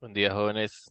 Buen día, jóvenes.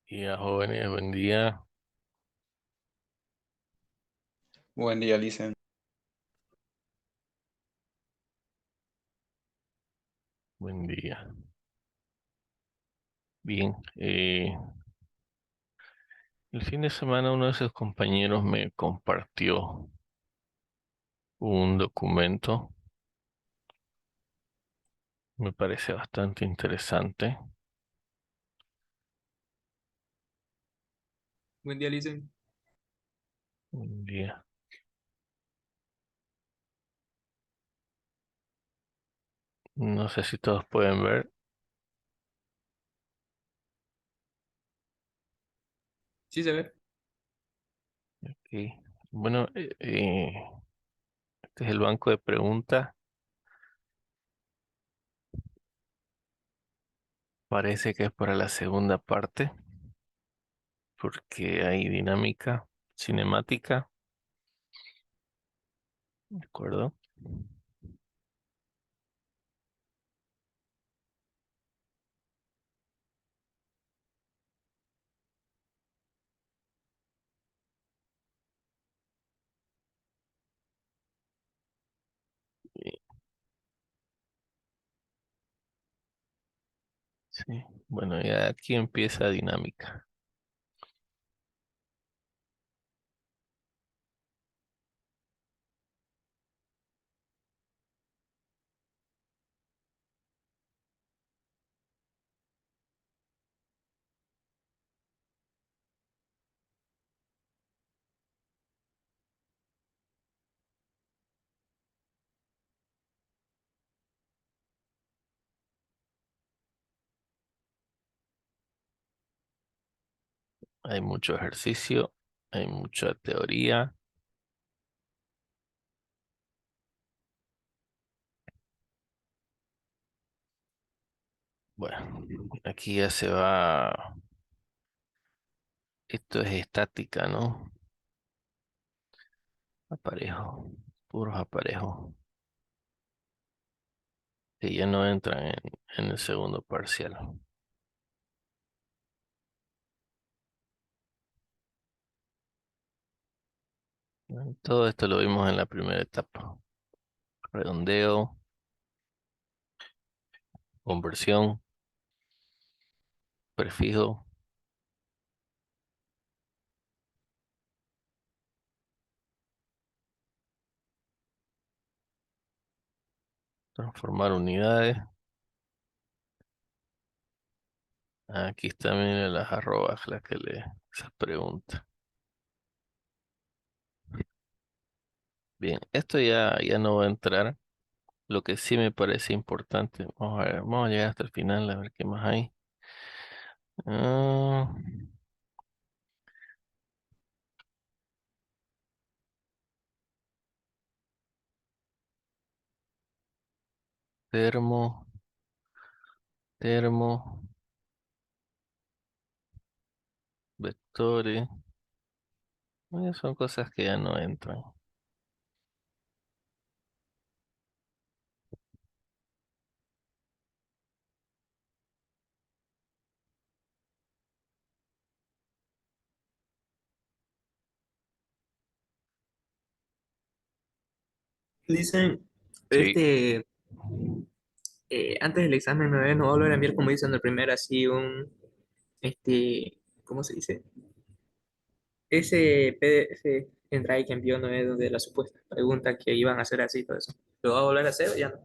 Día, jóvenes, buen día. Buen día, Licen. Buen día. Bien, el fin de semana uno de sus compañeros me compartió un documento, me parece bastante interesante. Buen día, Licen. Buen día. No sé si todos pueden ver. Sí se ve. Aquí. Bueno, este es el banco de preguntas. Parece que es para la segunda parte, porque hay dinámica cinemática, ¿de acuerdo? Sí, bueno, ya aquí empieza dinámica. Hay mucho ejercicio, hay mucha teoría. Bueno, aquí ya se va. Esto es estática, ¿no? Aparejo, puros aparejos, que ya no entran en el segundo parcial. Bueno, todo esto lo vimos en la primera etapa. Redondeo, conversión, prefijo, transformar unidades. Aquí están miren, las arrobas, las que le esas preguntas. Bien, esto ya no va a entrar. Lo que sí me parece importante, vamos a ver, vamos a llegar hasta el final a ver qué más hay. Ah, termo, termo, vectores. Son cosas que ya no entran. Dicen, Sí. antes del examen no va a volver a enviar como dicen el primer, así ¿cómo se dice? Ese PDF en Drive que envió Noé donde las supuestas preguntas que iban a hacer así, todo eso. ¿Lo va a volver a hacer o ya no?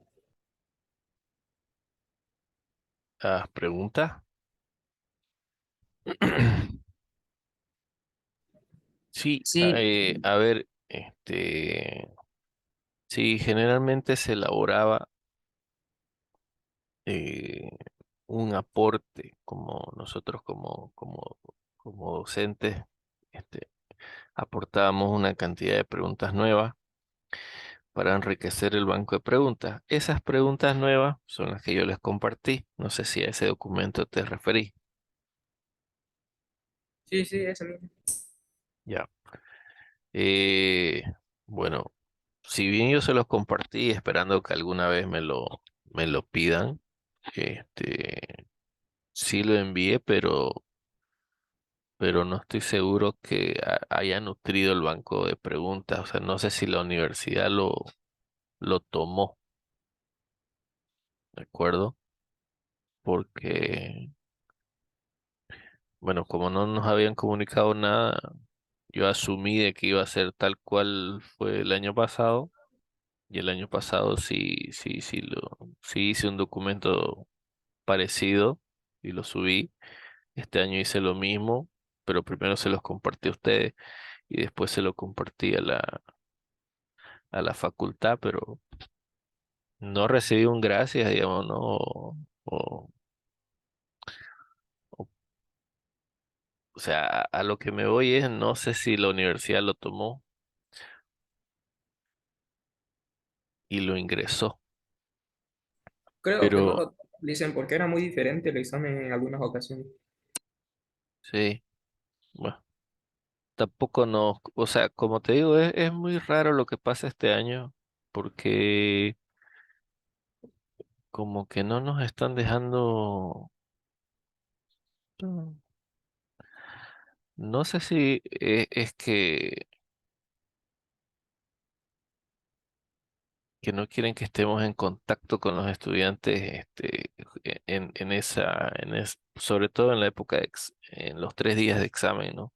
Ah, pregunta. Sí, Sí, a ver, sí, generalmente se elaboraba eh, un aporte como nosotros como docentes, este, aportábamos una cantidad de preguntas nuevas para enriquecer el banco de preguntas. Esas preguntas nuevas son las que yo les compartí. No sé si a ese documento te referí. sí, sí, eso mismo. Ya. Eh, bueno, si bien yo se los compartí esperando que alguna vez me lo pidan, sí lo envié, pero no estoy seguro que haya nutrido el banco de preguntas. O sea, no sé si la universidad lo tomó, ¿de acuerdo? Porque, bueno, como no nos habían comunicado nada, yo asumí de que iba a ser tal cual fue el año pasado. Y el año pasado sí hice un documento parecido y lo subí. Este año hice lo mismo, pero primero se los compartí a ustedes y después se lo compartí a la facultad, pero no recibí un gracias, digamos, ¿no? O, o- o sea, a lo que me voy es, no sé si la universidad lo tomó y lo ingresó, Creo que no pero lo dicen porque era muy diferente el examen en algunas ocasiones. sí, bueno, tampoco no, o sea, como te digo, es muy raro lo que pasa este año, porque como que no nos están dejando, no no sé si es que que no quieren que estemos en contacto con los estudiantes, sobre todo en la época en los 3 días de examen, ¿no?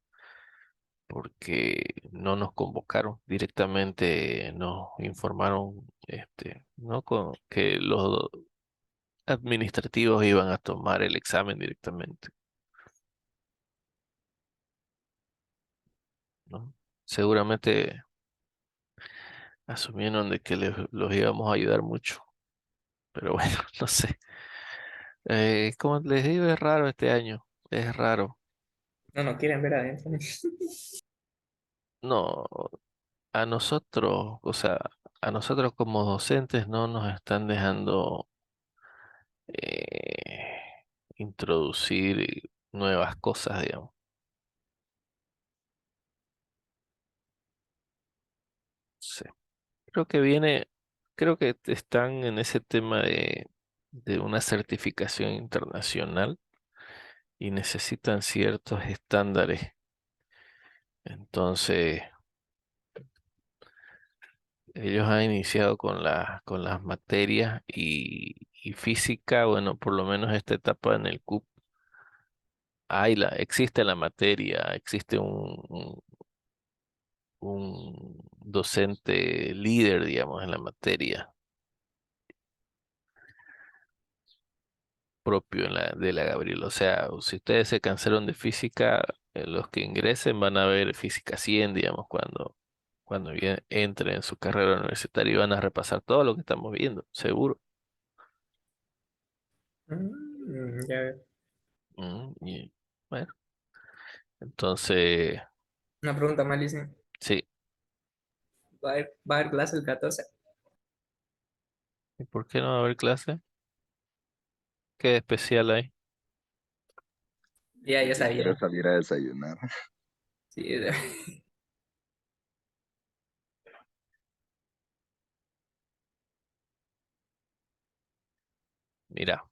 Porque no nos convocaron directamente, nos informaron, ¿no? Que los administrativos iban a tomar el examen directamente, ¿no? Seguramente asumieron de que los íbamos a ayudar mucho, pero bueno, no sé. Como les digo, es raro este año, es raro. No nos quieren ver adentro. No, a nosotros, o sea, a nosotros como docentes no nos están dejando eh, introducir nuevas cosas, digamos. Sí. Creo que viene, creo que están en ese tema de una certificación internacional y necesitan ciertos estándares. Entonces, ellos han iniciado con las materias y física, bueno, por lo menos esta etapa en el CUP, existe la materia, existe un docente líder, digamos, en la materia propio de la Gabriela. O sea, si ustedes se cansaron de física, los que ingresen van a ver física 100, digamos, cuando entren en su carrera universitaria y van a repasar todo lo que estamos viendo, seguro. Ya veo. Y bueno, entonces, Una pregunta más, dicen. sí. ¿Va a haber clase el 14? ¿Y por qué no va a haber clase? ¿Qué especial hay? Ya Porque quiero sabía. salir a desayunar. Sí, Mira,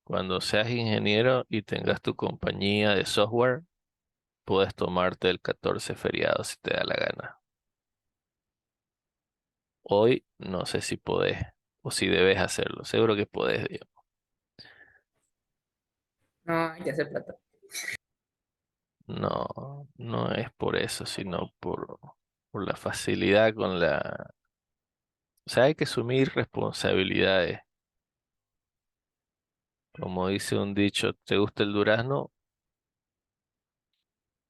cuando seas ingeniero y tengas tu compañía de software, puedes tomarte el 14 feriado si te da la gana. Hoy no sé si podés o si debes hacerlo. Seguro que podés, digamos. no, hay que hacer plata. No, no es por eso, sino por la facilidad O sea, hay que asumir responsabilidades. Como dice un dicho, ¿te gusta el durazno?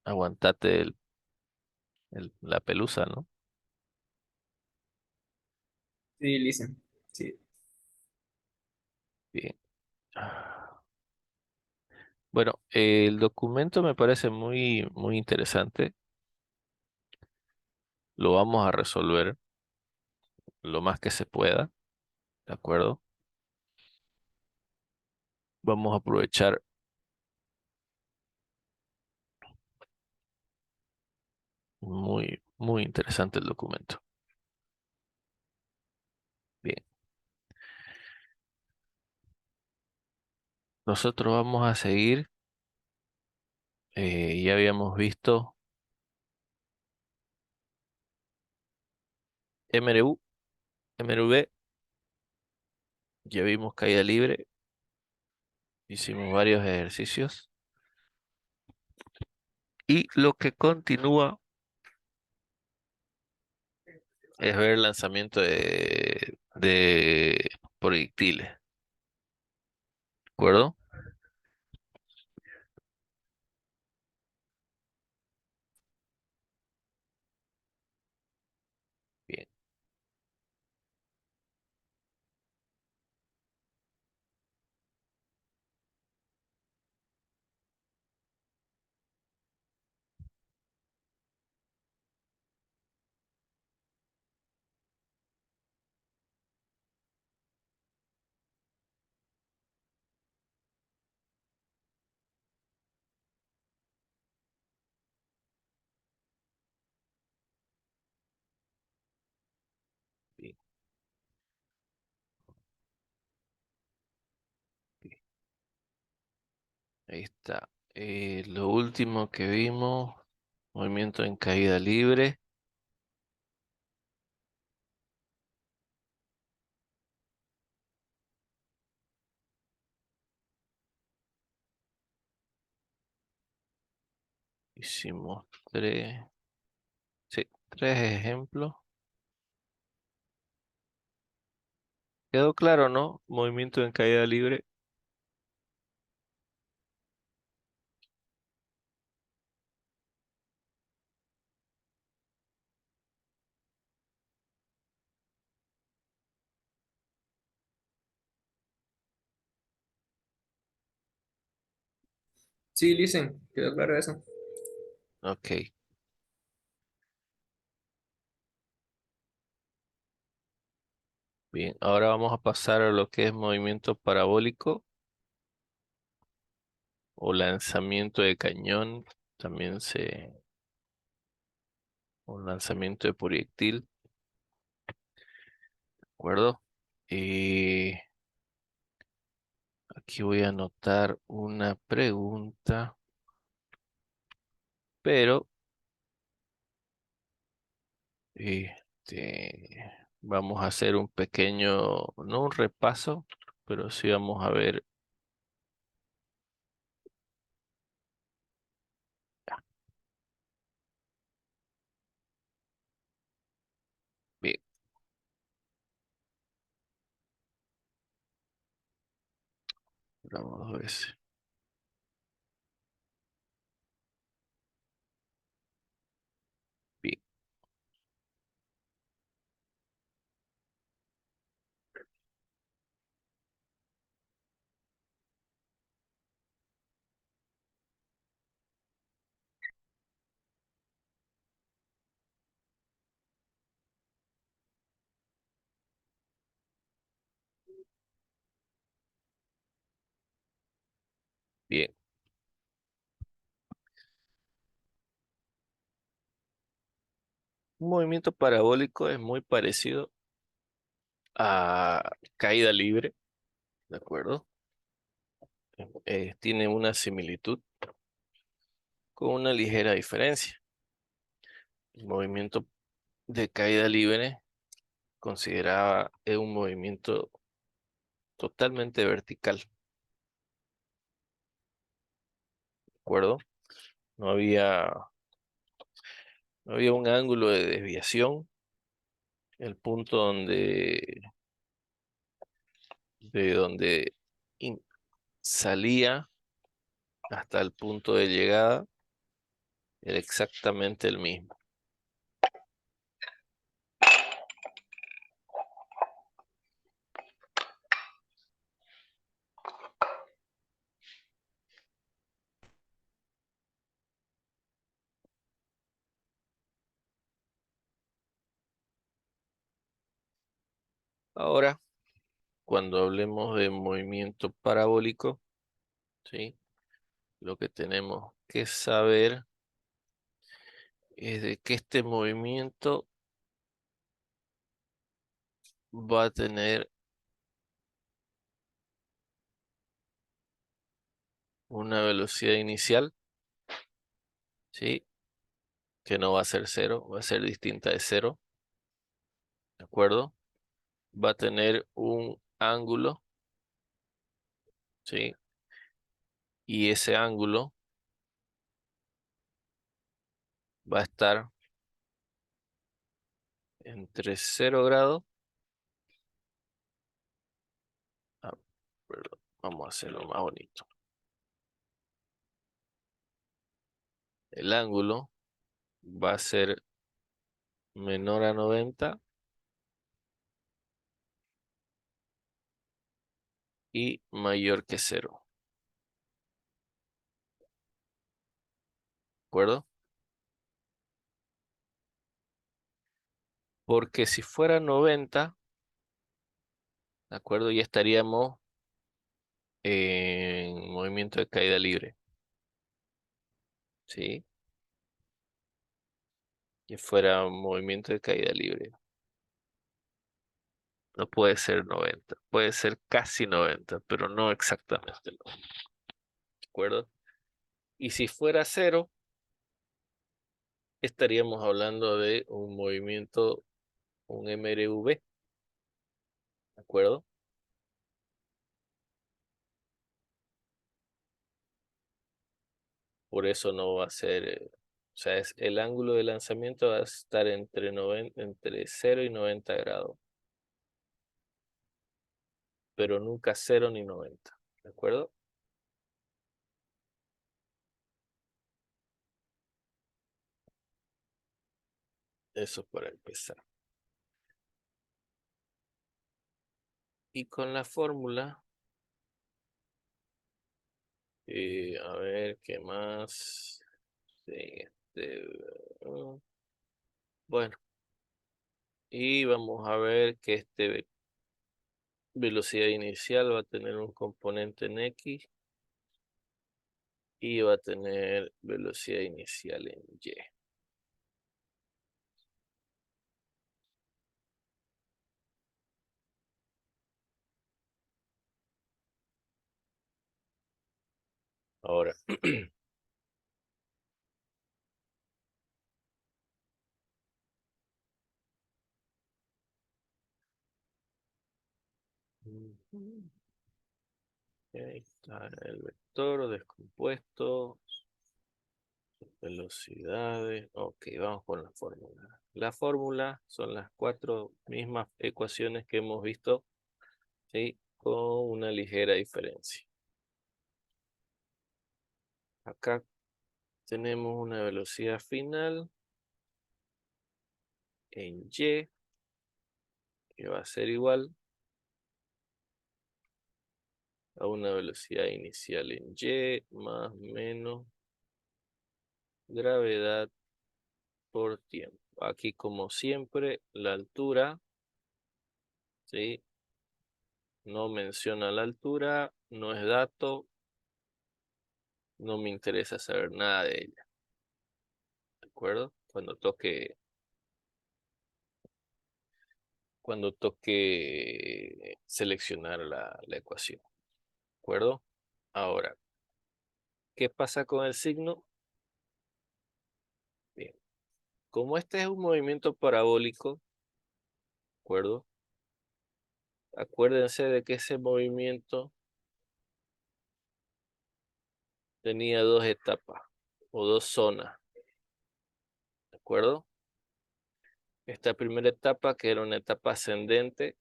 Aguantate la pelusa, ¿no? Sí, dicen. Sí. Bien. Bueno, el documento me parece muy, muy interesante. Lo vamos a resolver lo más que se pueda, ¿de acuerdo? Vamos a aprovechar muy, muy interesante el documento. Bien, nosotros vamos a seguir. Ya habíamos visto MRU, MRV, ya vimos caída libre, hicimos varios ejercicios. Y lo que continúa es ver el lanzamiento de proyectiles, ¿de acuerdo? Bien, bien, bien. Ahí está. Lo último que vimos, movimiento en caída libre. Hicimos tres, sí, tres ejemplos. ¿Quedó claro, no? Movimiento en caída libre. Sí, listen, quedó claro eso. Ok, bien. Ahora vamos a pasar a lo que es movimiento parabólico o lanzamiento de cañón. También un lanzamiento de proyectil, ¿de acuerdo? Y aquí voy a anotar una pregunta, pero vamos a hacer un pequeño, no un repaso, pero sí vamos a ver. Bien, vamos dos veces. Bien, bien. Un movimiento parabólico es muy parecido a caída libre, ¿de acuerdo? Tiene una similitud con una ligera diferencia. El movimiento de caída libre consideraba un movimiento totalmente vertical, ¿de acuerdo? No había, no había un ángulo de desviación. El punto de donde in- salía hasta el punto de llegada era exactamente el mismo. Ahora, cuando hablemos de movimiento parabólico, ¿sí? Lo que tenemos que saber es de que este movimiento va a tener una velocidad inicial, ¿sí? Que no va a ser cero, va a ser distinta de cero, ¿de acuerdo? Va a tener un ángulo, ¿sí? Y ese ángulo va a estar entre 0 grados. Ah, perdón, vamos a hacerlo más bonito. El ángulo va a ser menor a 90 y mayor que cero, ¿de acuerdo? Porque si fuera 90, ¿de acuerdo? Ya estaríamos en movimiento de caída libre, ¿sí? Que fuera un movimiento de caída libre. No puede ser 90, puede ser casi 90, pero no exactamente, ¿no? ¿De acuerdo? Y si fuera cero, estaríamos hablando de un movimiento, un MRV, ¿de acuerdo? Por eso no va a ser, o sea, el ángulo de lanzamiento va a estar entre 0 y 90 grados, pero nunca 0 ni 90, ¿de acuerdo? Eso para empezar. Y con la fórmula, a ver, ¿qué más? Sí, uh, bueno, y vamos a ver que velocidad inicial va a tener un componente en X y va a tener velocidad inicial en Y. Ahora, ahí está el vector descompuesto, velocidades. Ok, vamos con la fórmula. La fórmula son las cuatro mismas ecuaciones que hemos visto, ¿sí? Con una ligera diferencia. Acá tenemos una velocidad final en Y, que va a ser igual a una velocidad inicial en Y más menos gravedad por tiempo. Aquí, como siempre, la altura, ¿sí? No menciona la altura, no es dato, no me interesa saber nada de ella, ¿de acuerdo? Cuando toque seleccionar la ecuación, ¿de acuerdo? Ahora, ¿qué pasa con el signo? Bien, como este es un movimiento parabólico, ¿de acuerdo? Acuérdense de que ese movimiento tenía dos etapas o dos zonas, ¿de acuerdo? Esta primera etapa, que era una etapa ascendente,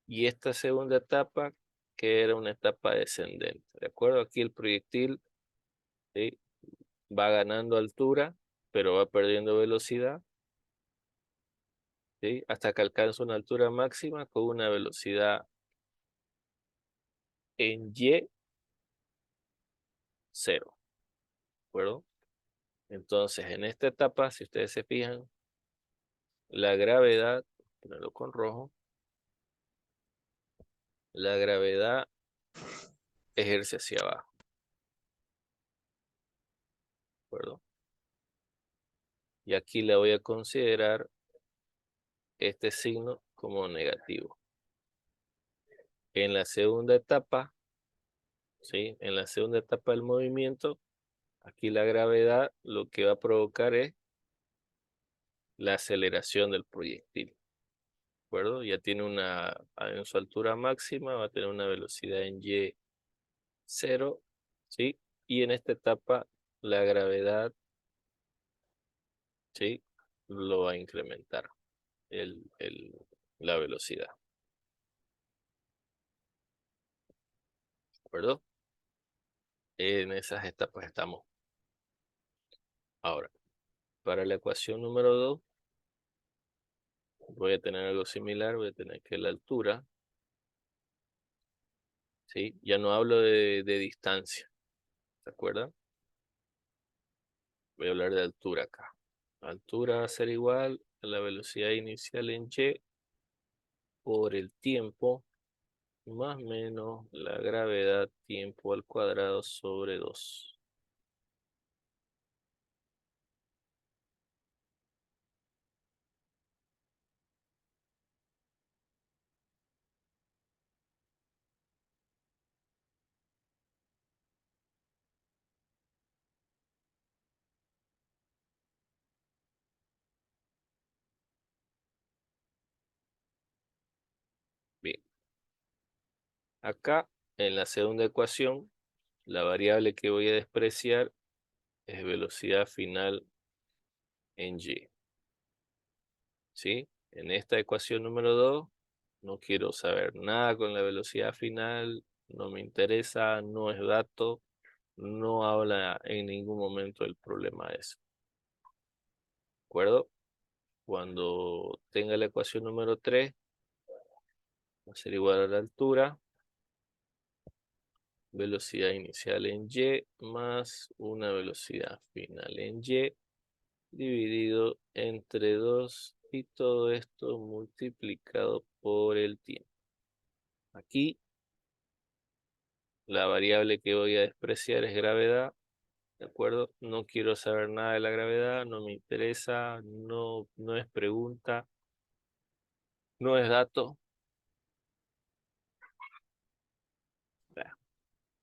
y esta segunda etapa, que era una etapa descendente, ¿de acuerdo? Aquí el proyectil, ¿sí?, va ganando altura, pero va perdiendo velocidad, ¿sí?, hasta que alcanza una altura máxima con una velocidad en Y 0, ¿de acuerdo? Entonces, en esta etapa, si ustedes se fijan, la gravedad, ponerlo con rojo, la gravedad ejerce hacia abajo, ¿de acuerdo? Y aquí le voy a considerar este signo como negativo. En la segunda etapa, ¿sí? En la segunda etapa del movimiento, aquí la gravedad lo que va a provocar es la aceleración del proyectil, ¿de acuerdo? Ya tiene en su altura máxima, va a tener una velocidad en Y 0, ¿sí? Y en esta etapa la gravedad, ¿sí?, lo va a incrementar el, el- la velocidad, ¿de acuerdo? En esas etapas estamos. Ahora, para la ecuación número 2, voy a tener algo similar, voy a tener que la altura, ¿sí? Ya no hablo de distancia, ¿se acuerdan? Voy a hablar de altura acá. Altura va a ser igual a la velocidad inicial en Y por el tiempo más menos la gravedad tiempo al cuadrado sobre 2. Bien, Acá, en la segunda ecuación, la variable que voy a despreciar es velocidad final en y. ¿Sí? En esta ecuación número 2, no quiero saber nada con la velocidad final, no me interesa, no es dato, no habla en ningún momento del problema de eso. ¿De acuerdo? Cuando tenga la ecuación número 3, va a ser igual a la altura, velocidad inicial en y, más una velocidad final en y, dividido entre 2, y todo esto multiplicado por el tiempo. Aquí la variable que voy a despreciar es gravedad, ¿de acuerdo? No quiero saber nada de la gravedad, no me interesa, no es pregunta, no es dato. Bueno,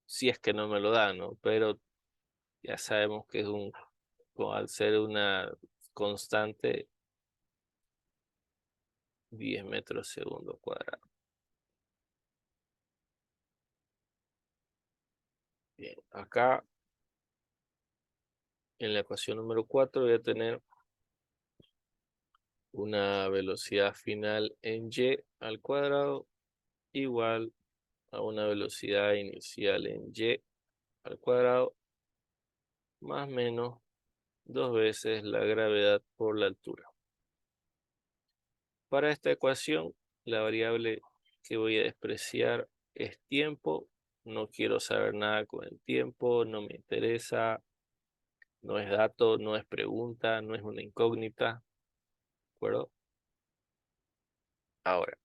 si es que no me lo dan, ¿no? Pero ya sabemos que es al ser una constante, 10 metros segundo cuadrado. Bien, acá en la ecuación número 4 voy a tener una velocidad final en y al cuadrado igual a una velocidad inicial en y al cuadrado más o menos 2 veces la gravedad por la altura. Para esta ecuación, la variable que voy a despreciar es tiempo. No quiero saber nada con el tiempo, no me interesa, no es dato, no es pregunta, no es una incógnita. ¿De acuerdo? Ahora,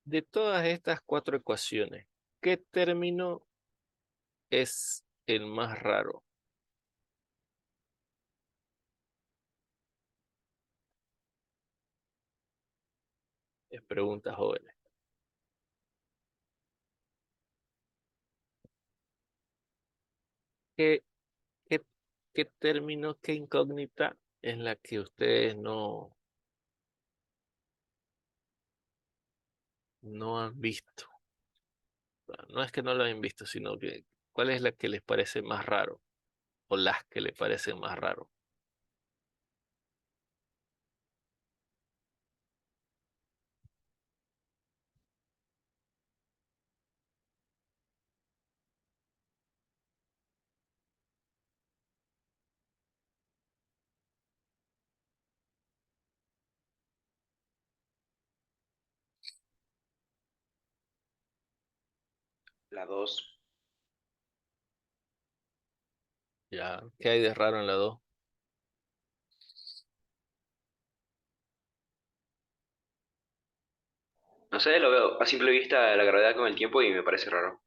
de todas estas 4 ecuaciones, ¿qué término es el más raro? Es pregunta, jóvenes. ¿Qué, qué, qué término, qué incógnita es la que ustedes no han visto? No es que no lo hayan visto, sino que ¿cuál es la que les parece más raro? O las que les parecen más raro. La 2. Ya, ¿qué hay de raro en la 2? No sé, lo veo a simple vista la gravedad con el tiempo y me parece raro.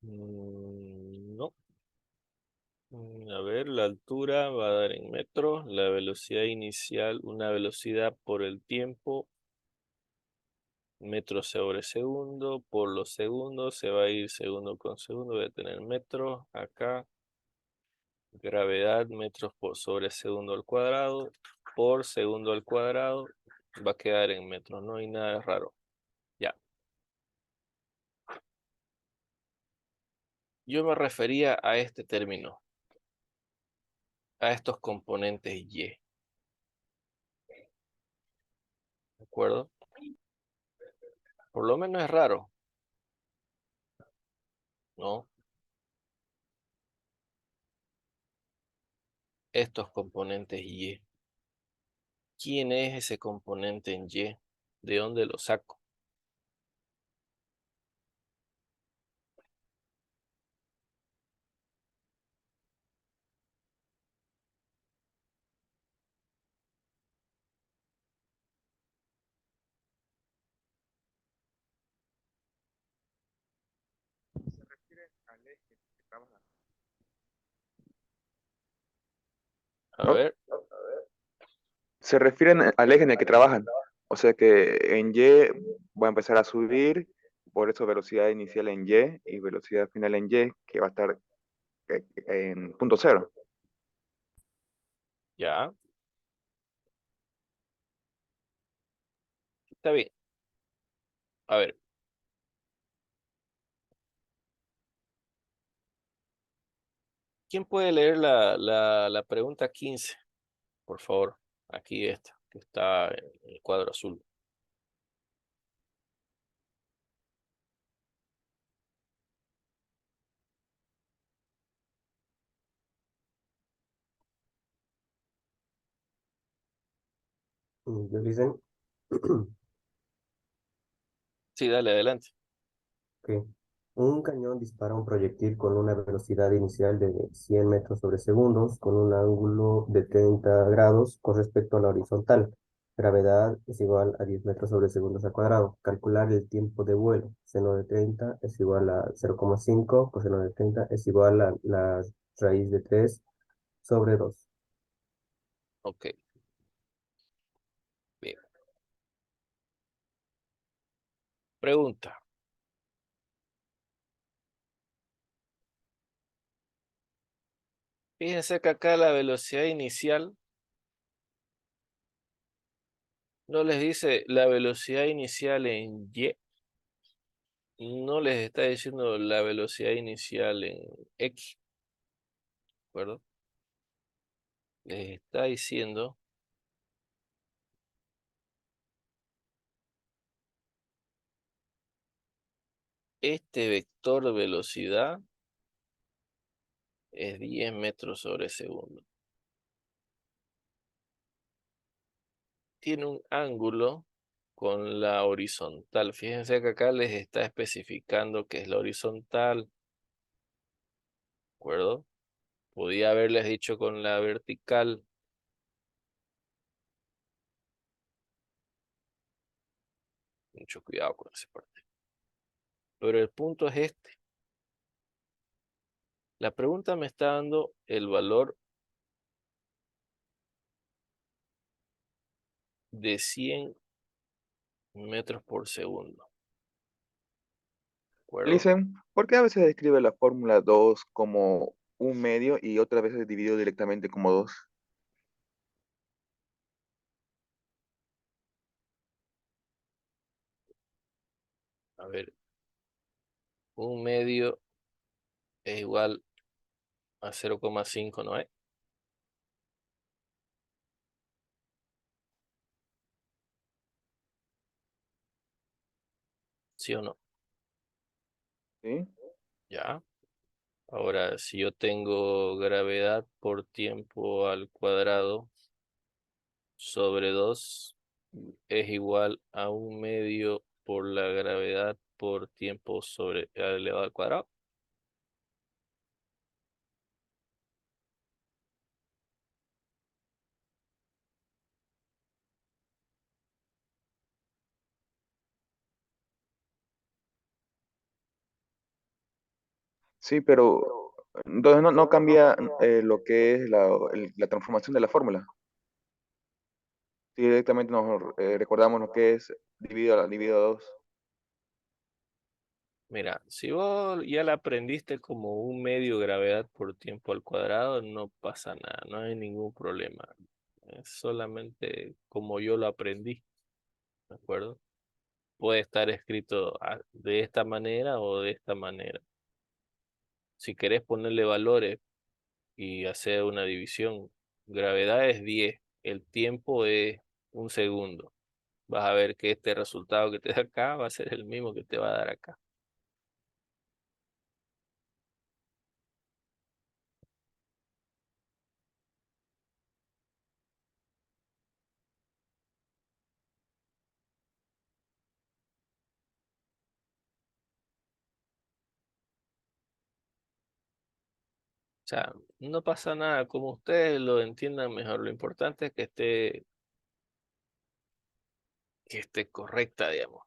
No. A ver, la altura va a dar en metros, la velocidad inicial, una velocidad por el tiempo, metros sobre segundo, por los segundos, se va a ir segundo con segundo, voy a tener metros acá, gravedad, metros por sobre segundo al cuadrado, por segundo al cuadrado, va a quedar en metros, no hay nada raro. Ya. Yo me refería a este término, a estos componentes y, ¿de acuerdo? Por lo menos es raro, ¿no? Estos componentes y. ¿Quién es ese componente en y? ¿De dónde lo saco? Se refiere al eje que trabaja. A ¿No? ver, Se refieren al eje en el que trabajan. O sea que en Y va a empezar a subir, por eso velocidad inicial en Y velocidad final en Y, que va a estar en punto cero. Ya, está bien. A ver, ¿quién puede leer la pregunta 15? Por favor, aquí esta, que está en el cuadro azul. Yo dicen Sí, dale, adelante. que un cañón dispara un proyectil con una velocidad inicial de 100 metros sobre segundos con un ángulo de 30 grados con respecto a la horizontal. Gravedad es igual a 10 metros sobre segundos al cuadrado. Calcular el tiempo de vuelo. Seno de 30 es igual a 0,5, coseno de 30 es igual a la raíz de 3 sobre 2. Ok, bien. Pregunta. Fíjense que acá la velocidad inicial no les dice la velocidad inicial en Y, no les está diciendo la velocidad inicial en X, ¿de acuerdo? Les está diciendo este vector de velocidad es 10 metros sobre segundo. Tiene un ángulo con la horizontal. Fíjense que acá les está especificando que es la horizontal, ¿de acuerdo? Podía haberles dicho con la vertical. Mucho cuidado con esa parte. Pero el punto es este. La pregunta me está dando el valor de 100 metros por segundo. ¿De acuerdo? Listen, ¿por qué a veces describe la fórmula 2 como un medio y otras veces dividido directamente como 2? A ver, un medio es igual a 0,5, ¿no es? ¿Sí o no? ¿Sí? Ya. Ahora, si yo tengo gravedad por tiempo al cuadrado sobre 2 es igual a un medio por la gravedad por tiempo sobre elevado al cuadrado. Sí, pero entonces no cambia lo que es la transformación de la fórmula. Sí, directamente nos recordamos lo que es dividido a 2. Mira, si vos ya la aprendiste como un medio gravedad por tiempo al cuadrado, no pasa nada, no hay ningún problema. Es solamente como yo lo aprendí, ¿de acuerdo? Puede estar escrito de esta manera o de esta manera. Si querés ponerle valores y hacer una división, gravedad es 10, el tiempo es un segundo. Vas a ver que este resultado que te da acá va a ser el mismo que te va a dar acá. O sea, no pasa nada, como ustedes lo entiendan mejor. Lo importante es que esté correcta, digamos.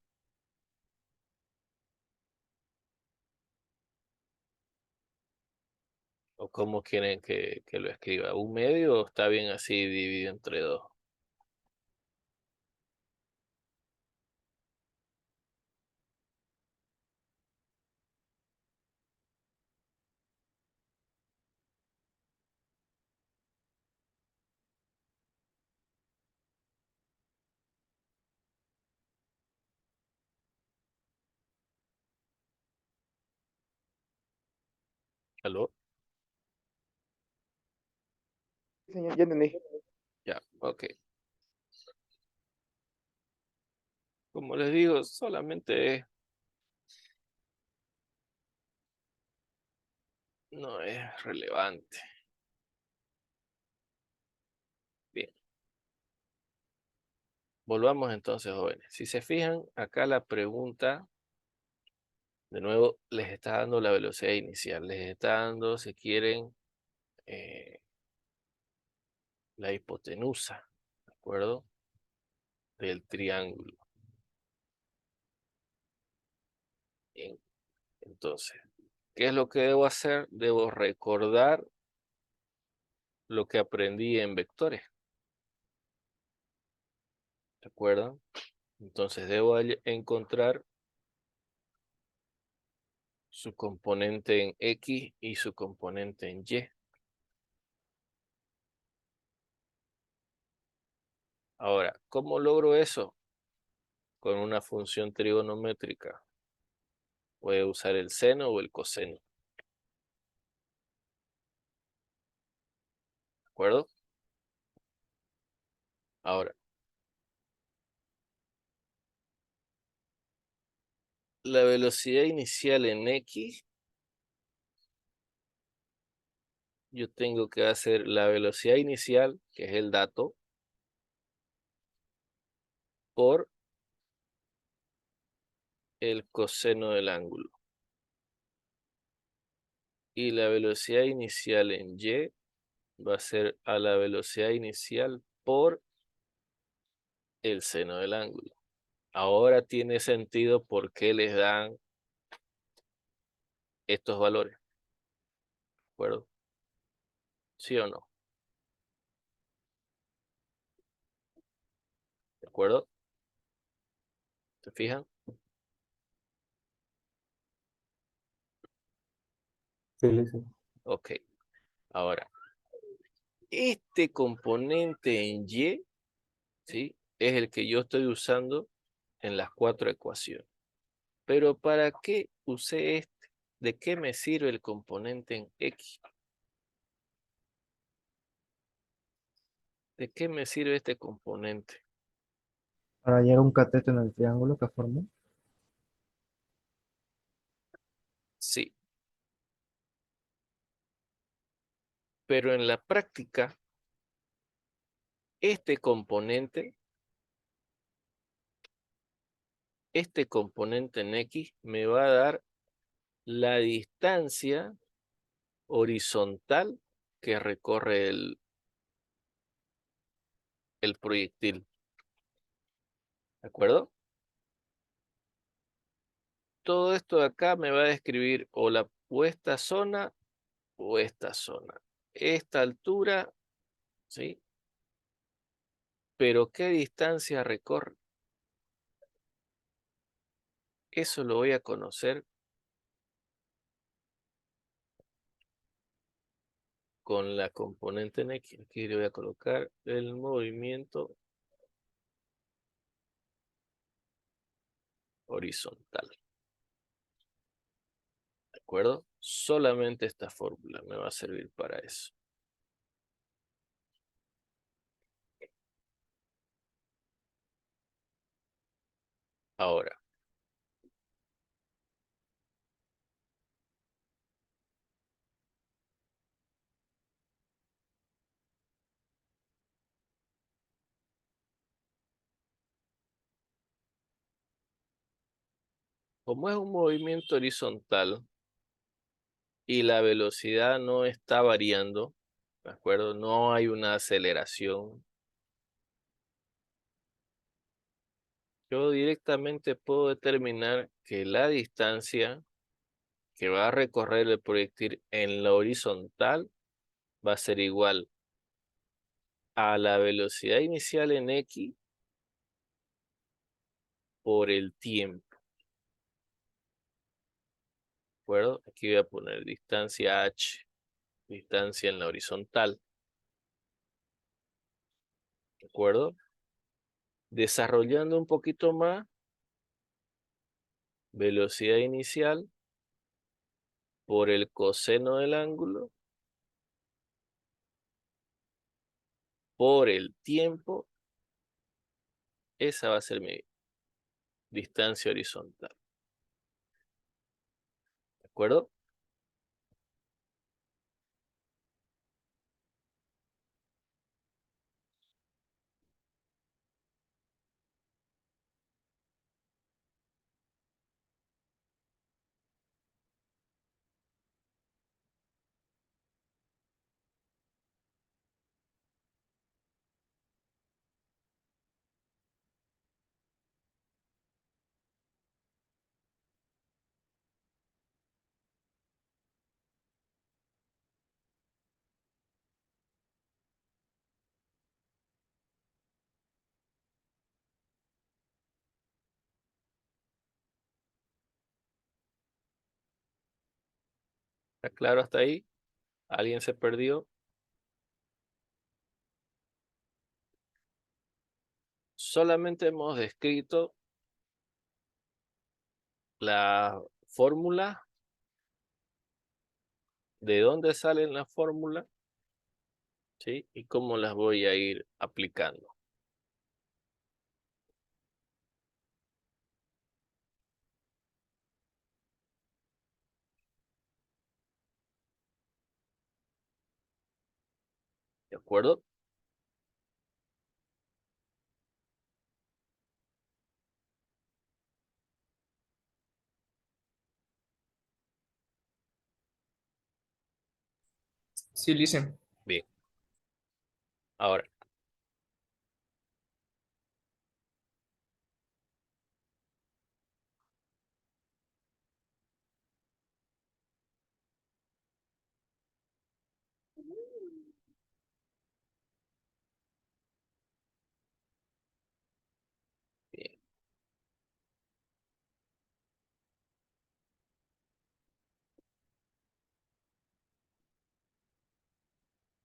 O cómo quieren que lo escriba. ¿Un medio o está bien así dividido entre dos? ¿Aló? Sí, señor, ya entendí. Ya, ok. Como les digo, solamente no es relevante. Bien. Volvamos entonces, jóvenes. Si se fijan, acá la pregunta, de nuevo, les está dando la velocidad inicial. Les está dando, si quieren, la hipotenusa, ¿de acuerdo? Del triángulo. Bien. Entonces, ¿qué es lo que debo hacer? Debo recordar lo que aprendí en vectores. ¿De acuerdo? Entonces debo encontrar su componente en X y su componente en Y. Ahora, ¿cómo logro eso? Con una función trigonométrica. Puede usar el seno o el coseno. ¿De acuerdo? Ahora, la velocidad inicial en X, yo tengo que hacer la velocidad inicial, que es el dato, por el coseno del ángulo. Y la velocidad inicial en Y va a ser a la velocidad inicial por el seno del ángulo. Ahora tiene sentido por qué les dan estos valores. ¿De acuerdo? ¿Sí o no? ¿De acuerdo? ¿Se fijan? Sí, listo. Ok. Ahora, este componente en Y, ¿sí? Es el que yo estoy usando en las 4 ecuaciones. Pero ¿para qué usé este? ¿De qué me sirve el componente en X? ¿De qué me sirve este componente? Para hallar un cateto en el triángulo que formó. Sí. Pero en la práctica, este componente en X me va a dar la distancia horizontal que recorre el proyectil. ¿De acuerdo? Todo esto de acá me va a describir o esta zona o esta zona. Esta altura, ¿sí? Pero ¿qué distancia recorre? Eso lo voy a conocer con la componente en X. Aquí le voy a colocar el movimiento horizontal. ¿De acuerdo? Solamente esta fórmula me va a servir para eso. Ahora, como es un movimiento horizontal y la velocidad no está variando, ¿de acuerdo? No hay una aceleración. Yo directamente puedo determinar que la distancia que va a recorrer el proyectil en la horizontal va a ser igual a la velocidad inicial en X por el tiempo. ¿De acuerdo? Aquí voy a poner distancia H, distancia en la horizontal. ¿De acuerdo? Desarrollando un poquito más, velocidad inicial por el coseno del ángulo por el tiempo, esa va a ser mi distancia horizontal. ¿De acuerdo? ¿Está claro hasta ahí? ¿Alguien se perdió? Solamente hemos descrito la fórmula, de dónde salen las fórmulas, ¿sí? Y cómo las voy a ir aplicando. ¿De acuerdo? Sí, listen. Bien. Ahora, bien.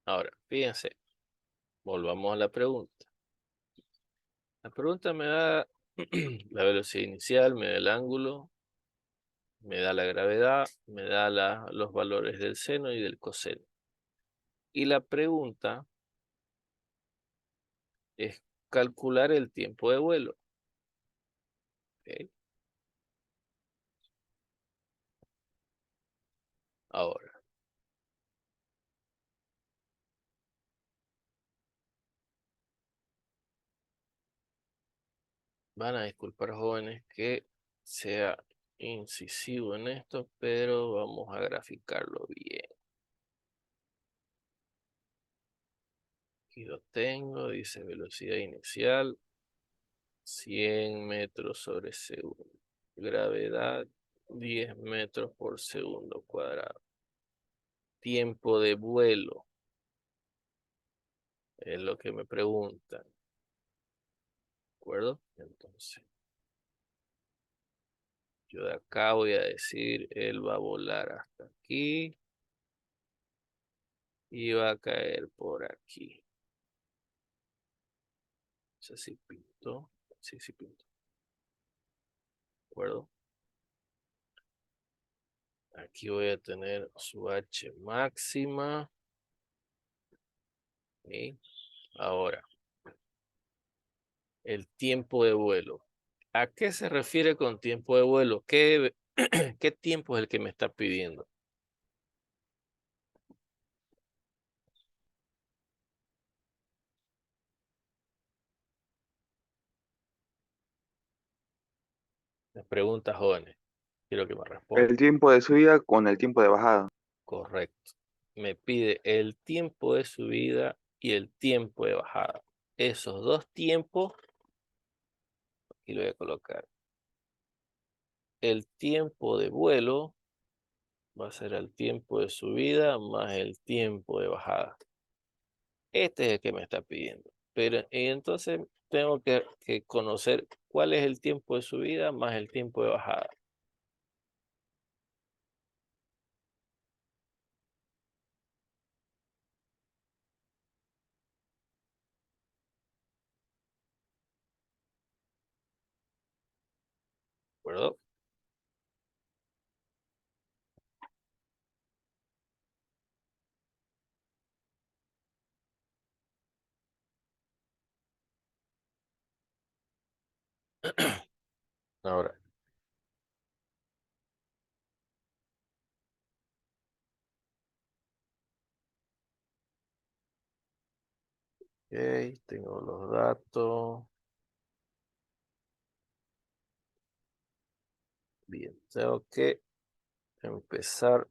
Ahora, fíjense, volvamos a la pregunta. La pregunta me da la velocidad inicial, me da el ángulo, me da la gravedad, me da los valores del seno y del coseno. Y la pregunta es calcular el tiempo de vuelo. ¿Ok? Ahora, van a disculpar jóvenes que sea incisivo en esto, pero vamos a graficarlo bien. Aquí lo tengo, dice velocidad inicial, 100 metros sobre segundo. Gravedad, 10 metros por segundo cuadrado. Tiempo de vuelo, es lo que me preguntan. ¿De acuerdo? Entonces, yo de acá voy a decir, él va a volar hasta aquí y va a caer por aquí. No sé si pinto. Sí, sí pinto. ¿De acuerdo? Aquí voy a tener su H máxima. Y ahora, el tiempo de vuelo. ¿A qué se refiere con tiempo de vuelo? ¿Qué, qué tiempo es el que me está pidiendo? Me pregunta jóvenes. Quiero que me respondan. El tiempo de subida con el tiempo de bajada. Correcto. Me pide el tiempo de subida y el tiempo de bajada. Esos dos tiempos, aquí lo voy a colocar. El tiempo de vuelo va a ser el tiempo de subida más el tiempo de bajada. Este es el que me está pidiendo. Pero y entonces tengo que conocer cuál es el tiempo de subida más el tiempo de bajada. ¿De acuerdo? Ahora, ok, tengo los datos. Bien, tengo que empezar.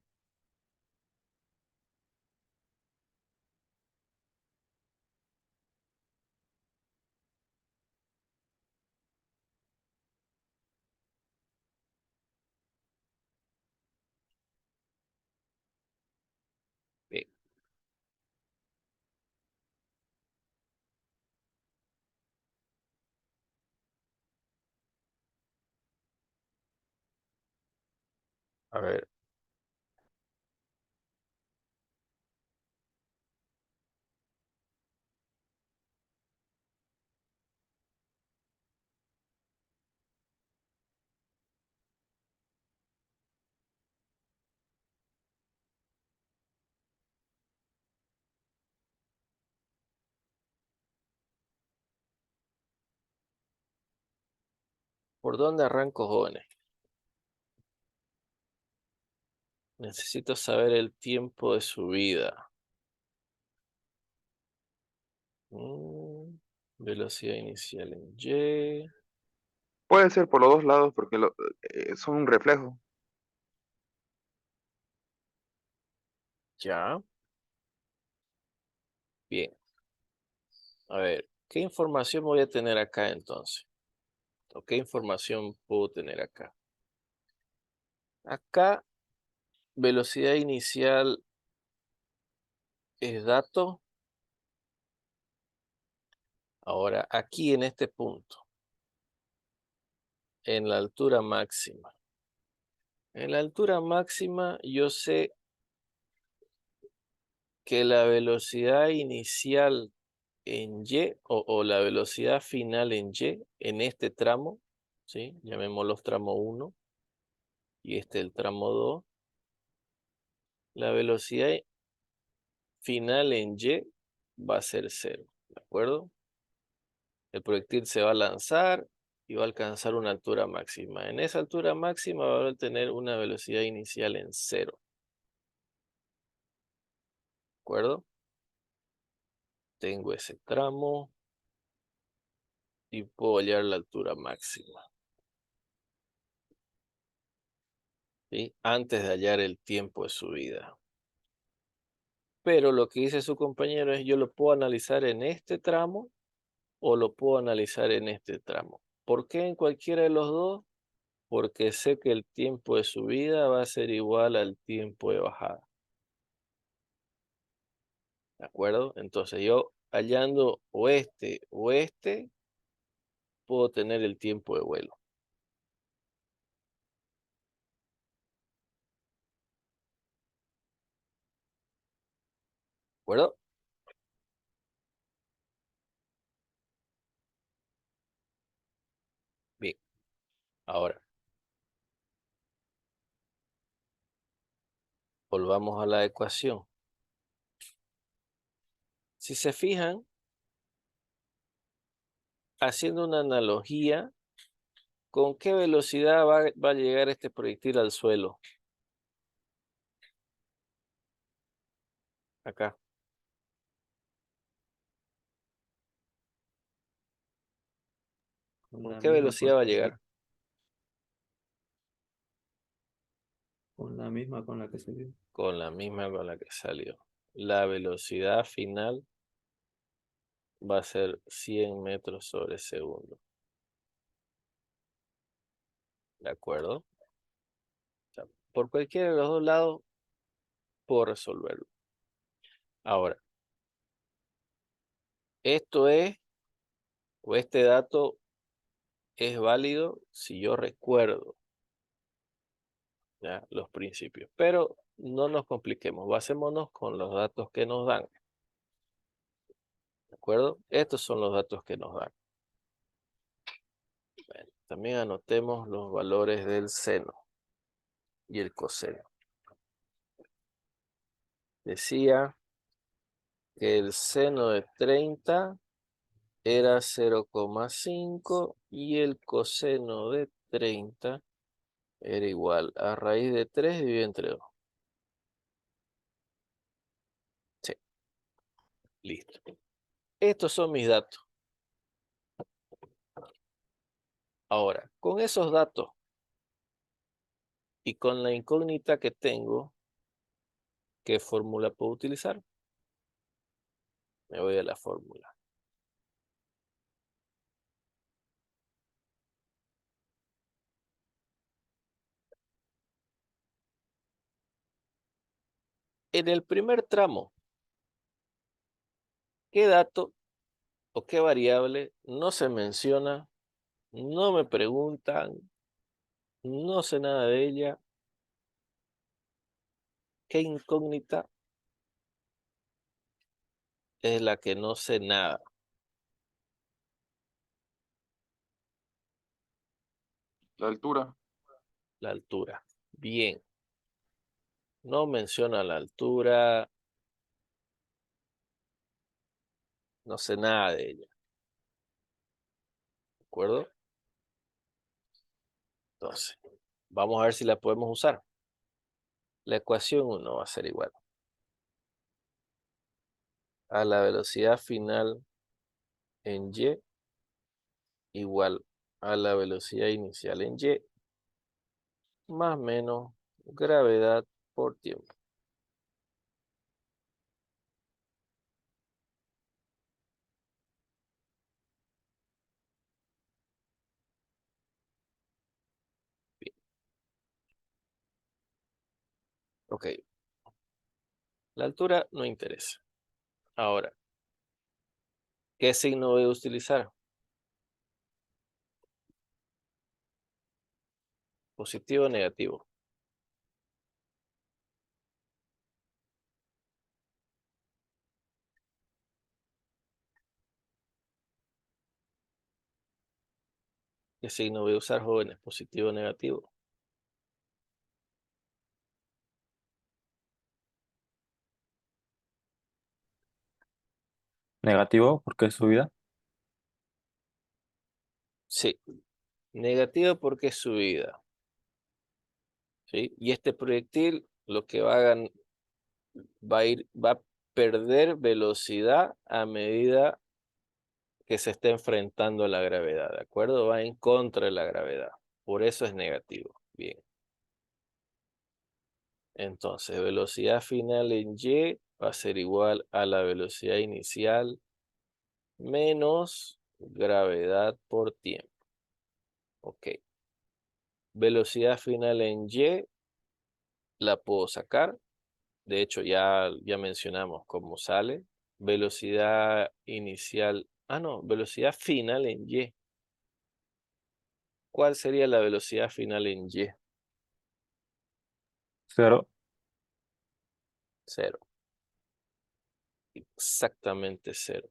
Bien, a ver, ¿por dónde arranco, jóvenes? Necesito saber el tiempo de subida. Velocidad inicial en Y. Puede ser por los dos lados porque son un reflejo. Ya. Bien. A ver, ¿qué información voy a tener acá entonces? ¿O qué información puedo tener acá? Acá, velocidad inicial es dato. Ahora, aquí en este punto, en la altura máxima. En la altura máxima yo sé que la velocidad inicial en Y o la velocidad final en Y en este tramo, ¿sí? Llamémoslo tramo 1 y este el tramo 2. La velocidad final en Y va a ser 0, ¿de acuerdo? El proyectil se va a lanzar y va a alcanzar una altura máxima. En esa altura máxima va a tener una velocidad inicial en 0, ¿de acuerdo? Tengo ese tramo y puedo hallar la altura máxima, ¿sí? Antes de hallar el tiempo de subida. Pero lo que dice su compañero es yo lo puedo analizar en este tramo o lo puedo analizar en este tramo. ¿Por qué en cualquiera de los dos? Porque sé que el tiempo de subida va a ser igual al tiempo de bajada. ¿De acuerdo? Entonces yo hallando o este, puedo tener el tiempo de vuelo. ¿De acuerdo? Bien. Ahora, volvamos a la ecuación. Si se fijan, haciendo una analogía, ¿con qué velocidad va a llegar este proyectil al suelo? Acá. ¿Con qué velocidad va a llegar? Con la misma con la que se vio. Con la misma con la que salió. La velocidad final va a ser 100 metros sobre segundo. ¿De acuerdo? O sea, por cualquiera de los dos lados puedo resolverlo. Ahora, esto es, o este dato es válido si yo recuerdo, ¿ya? Los principios. Pero no nos compliquemos, basémonos con los datos que nos dan. ¿De acuerdo? Estos son los datos que nos dan. Bueno, también anotemos los valores del seno y el coseno. Decía que el seno de 30 era 0,5 y el coseno de 30 era igual a raíz de 3 dividido entre 2. Sí, listo. Estos son mis datos. Ahora, con esos datos y con la incógnita que tengo, ¿qué fórmula puedo utilizar? Me voy a la fórmula. En el primer tramo, ¿qué dato o qué variable no se menciona? No me preguntan, no sé nada de ella. ¿Qué incógnita es la que no sé nada? La altura. La altura. Bien. No menciona la altura. No sé nada de ella. ¿De acuerdo? Entonces, vamos a ver si la podemos usar. La ecuación 1 va a ser igual a la velocidad final en y igual a la velocidad inicial en y más menos gravedad por tiempo. Bien. Ok. La altura no interesa. Ahora, ¿qué signo voy a utilizar? ¿Positivo o negativo? ¿Qué signo voy a usar, jóvenes? ¿Positivo o negativo? Negativo, porque es subida. Sí, negativo porque es subida. ¿Sí? Y este proyectil lo que va a perder velocidad a medida que se está enfrentando a la gravedad, ¿de acuerdo? Va en contra de la gravedad. Por eso es negativo. Bien. Entonces, velocidad final en y va a ser igual a la velocidad inicial menos gravedad por tiempo. Ok. Velocidad final en y la puedo sacar. De hecho, ya mencionamos cómo sale. Velocidad inicial. Ah, no, velocidad final en y. ¿Cuál sería la velocidad final en y? 0. 0. Exactamente 0.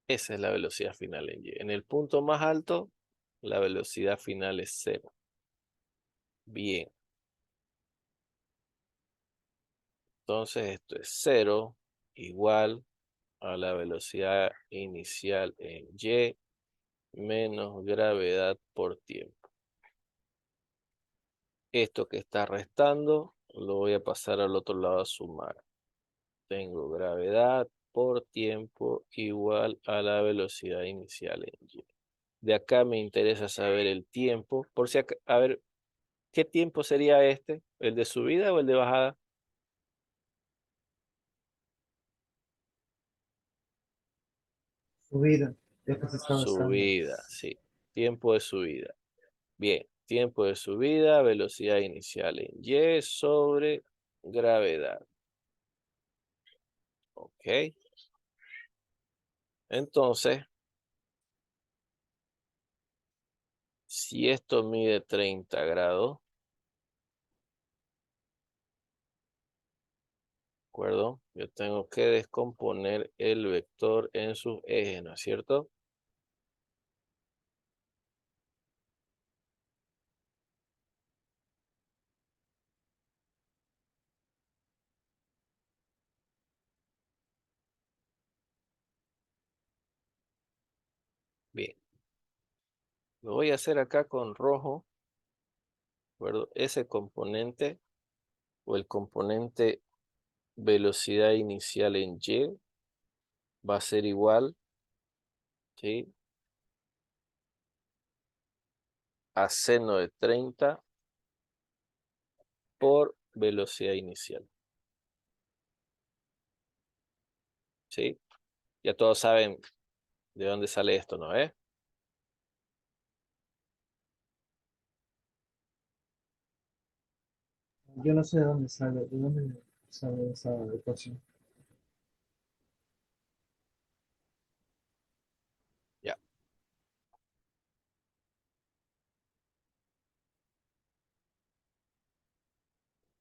Esa es la velocidad final en y. En el punto más alto, la velocidad final es 0. Bien. Entonces esto es 0 igual a la velocidad inicial en y menos gravedad por tiempo. Esto que está restando lo voy a pasar al otro lado a sumar. Tengo gravedad por tiempo igual a la velocidad inicial en y. De acá me interesa saber el tiempo. Por si acá, a ver, ¿qué tiempo sería este? ¿El de subida o el de bajada? Subida, ya que se está gastando. Subida, sí. Tiempo de subida. Bien, tiempo de subida, velocidad inicial en y sobre gravedad. Ok. Entonces, si esto mide 30 grados, ¿de acuerdo? Yo tengo que descomponer el vector en sus ejes, ¿no es cierto? Lo voy a hacer acá con rojo, ¿de acuerdo? Ese componente o el componente velocidad inicial en Y va a ser igual, ¿sí?, a seno de 30 por velocidad inicial. ¿Sí? Ya todos saben de dónde sale esto, ¿no? Yo no sé de dónde sale esa ecuación. Ya.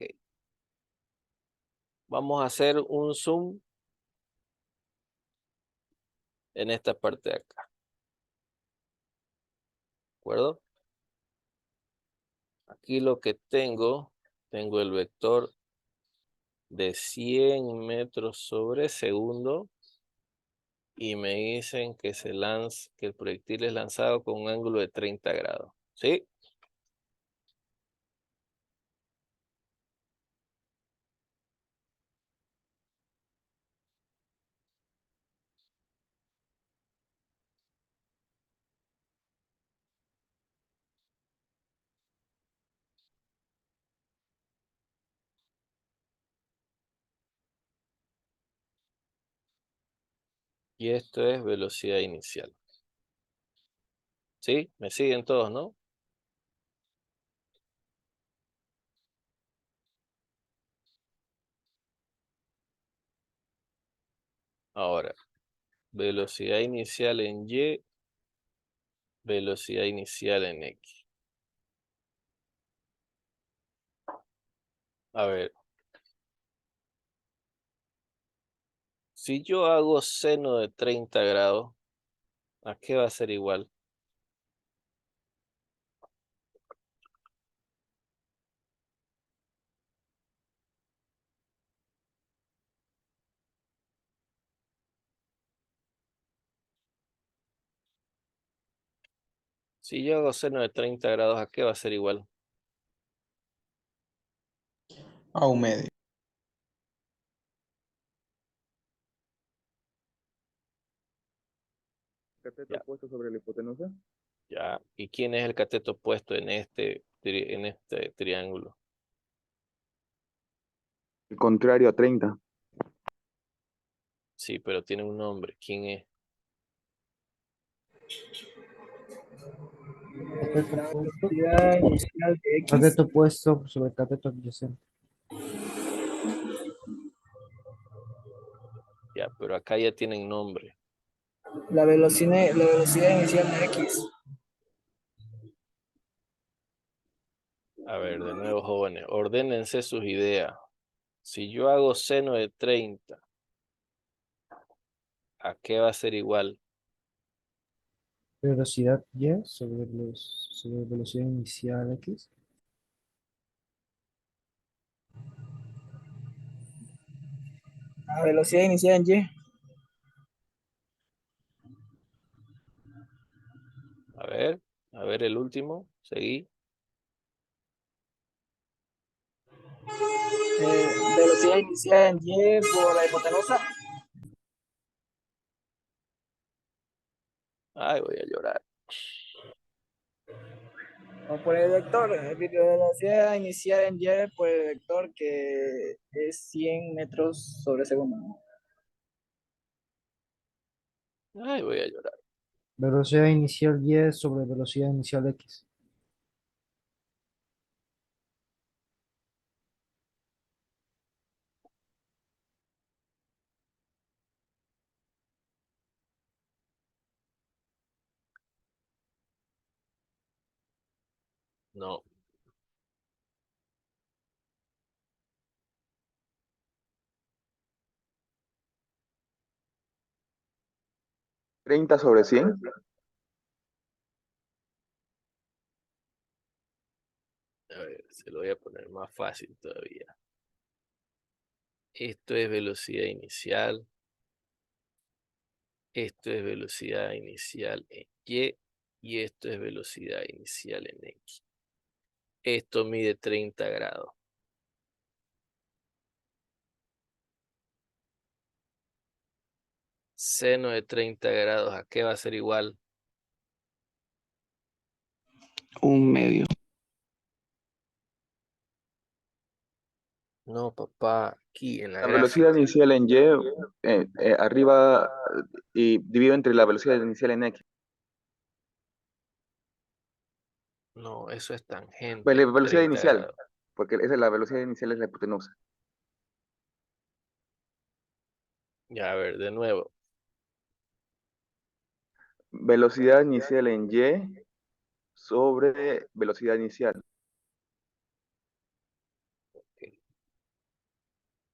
Ok. Vamos a hacer un zoom en esta parte de acá. ¿De acuerdo? Aquí lo que tengo el vector de 100 metros sobre segundo y me dicen que que el proyectil es lanzado con un ángulo de 30 grados. ¿Sí? Y esto es velocidad inicial. ¿Sí? ¿Me siguen todos, no? Ahora, velocidad inicial en Y, velocidad inicial en X. A ver, si yo hago seno de 30 grados, ¿a qué va a ser igual? Si yo hago seno de 30 grados, ¿a qué va a ser igual? A un medio. Cateto Ya. puesto sobre la hipotenusa. Ya. ¿Y quién es el cateto puesto en este triángulo? El contrario a 30. Sí, pero tiene un nombre. ¿Quién es? Cateto La puesto, velocidad inicial de X, cateto puesto sobre cateto adyacente. Ya, pero acá ya tienen nombre. la velocidad inicial de X. A ver, de nuevo, jóvenes, ordénense sus ideas. Si yo hago seno de 30, ¿a qué va a ser igual? Velocidad Y sobre velocidad inicial X. La velocidad inicial en Y. A ver el último, seguí. Velocidad inicial en Y por la hipotenusa. Ay, voy a llorar. O por el vector, velocidad inicial en Y por el vector que es 100 metros sobre segundo. Ay, voy a llorar. Velocidad inicial Y sobre velocidad inicial X. No. 30 sobre 100. A ver, se lo voy a poner más fácil todavía. Esto es velocidad inicial. Esto es velocidad inicial en Y. Y esto es velocidad inicial en X. Esto mide 30 grados. Seno de 30 grados, ¿a qué va a ser igual? 1/2. No, papá, aquí en la La velocidad gráfica. inicial en Y, arriba, y dividido entre la velocidad inicial en X. No, eso es tangente, Pues la velocidad 30 inicial, grados. porque esa es la velocidad inicial es la hipotenusa. Ya, a ver, de nuevo. Velocidad inicial en Y sobre velocidad inicial.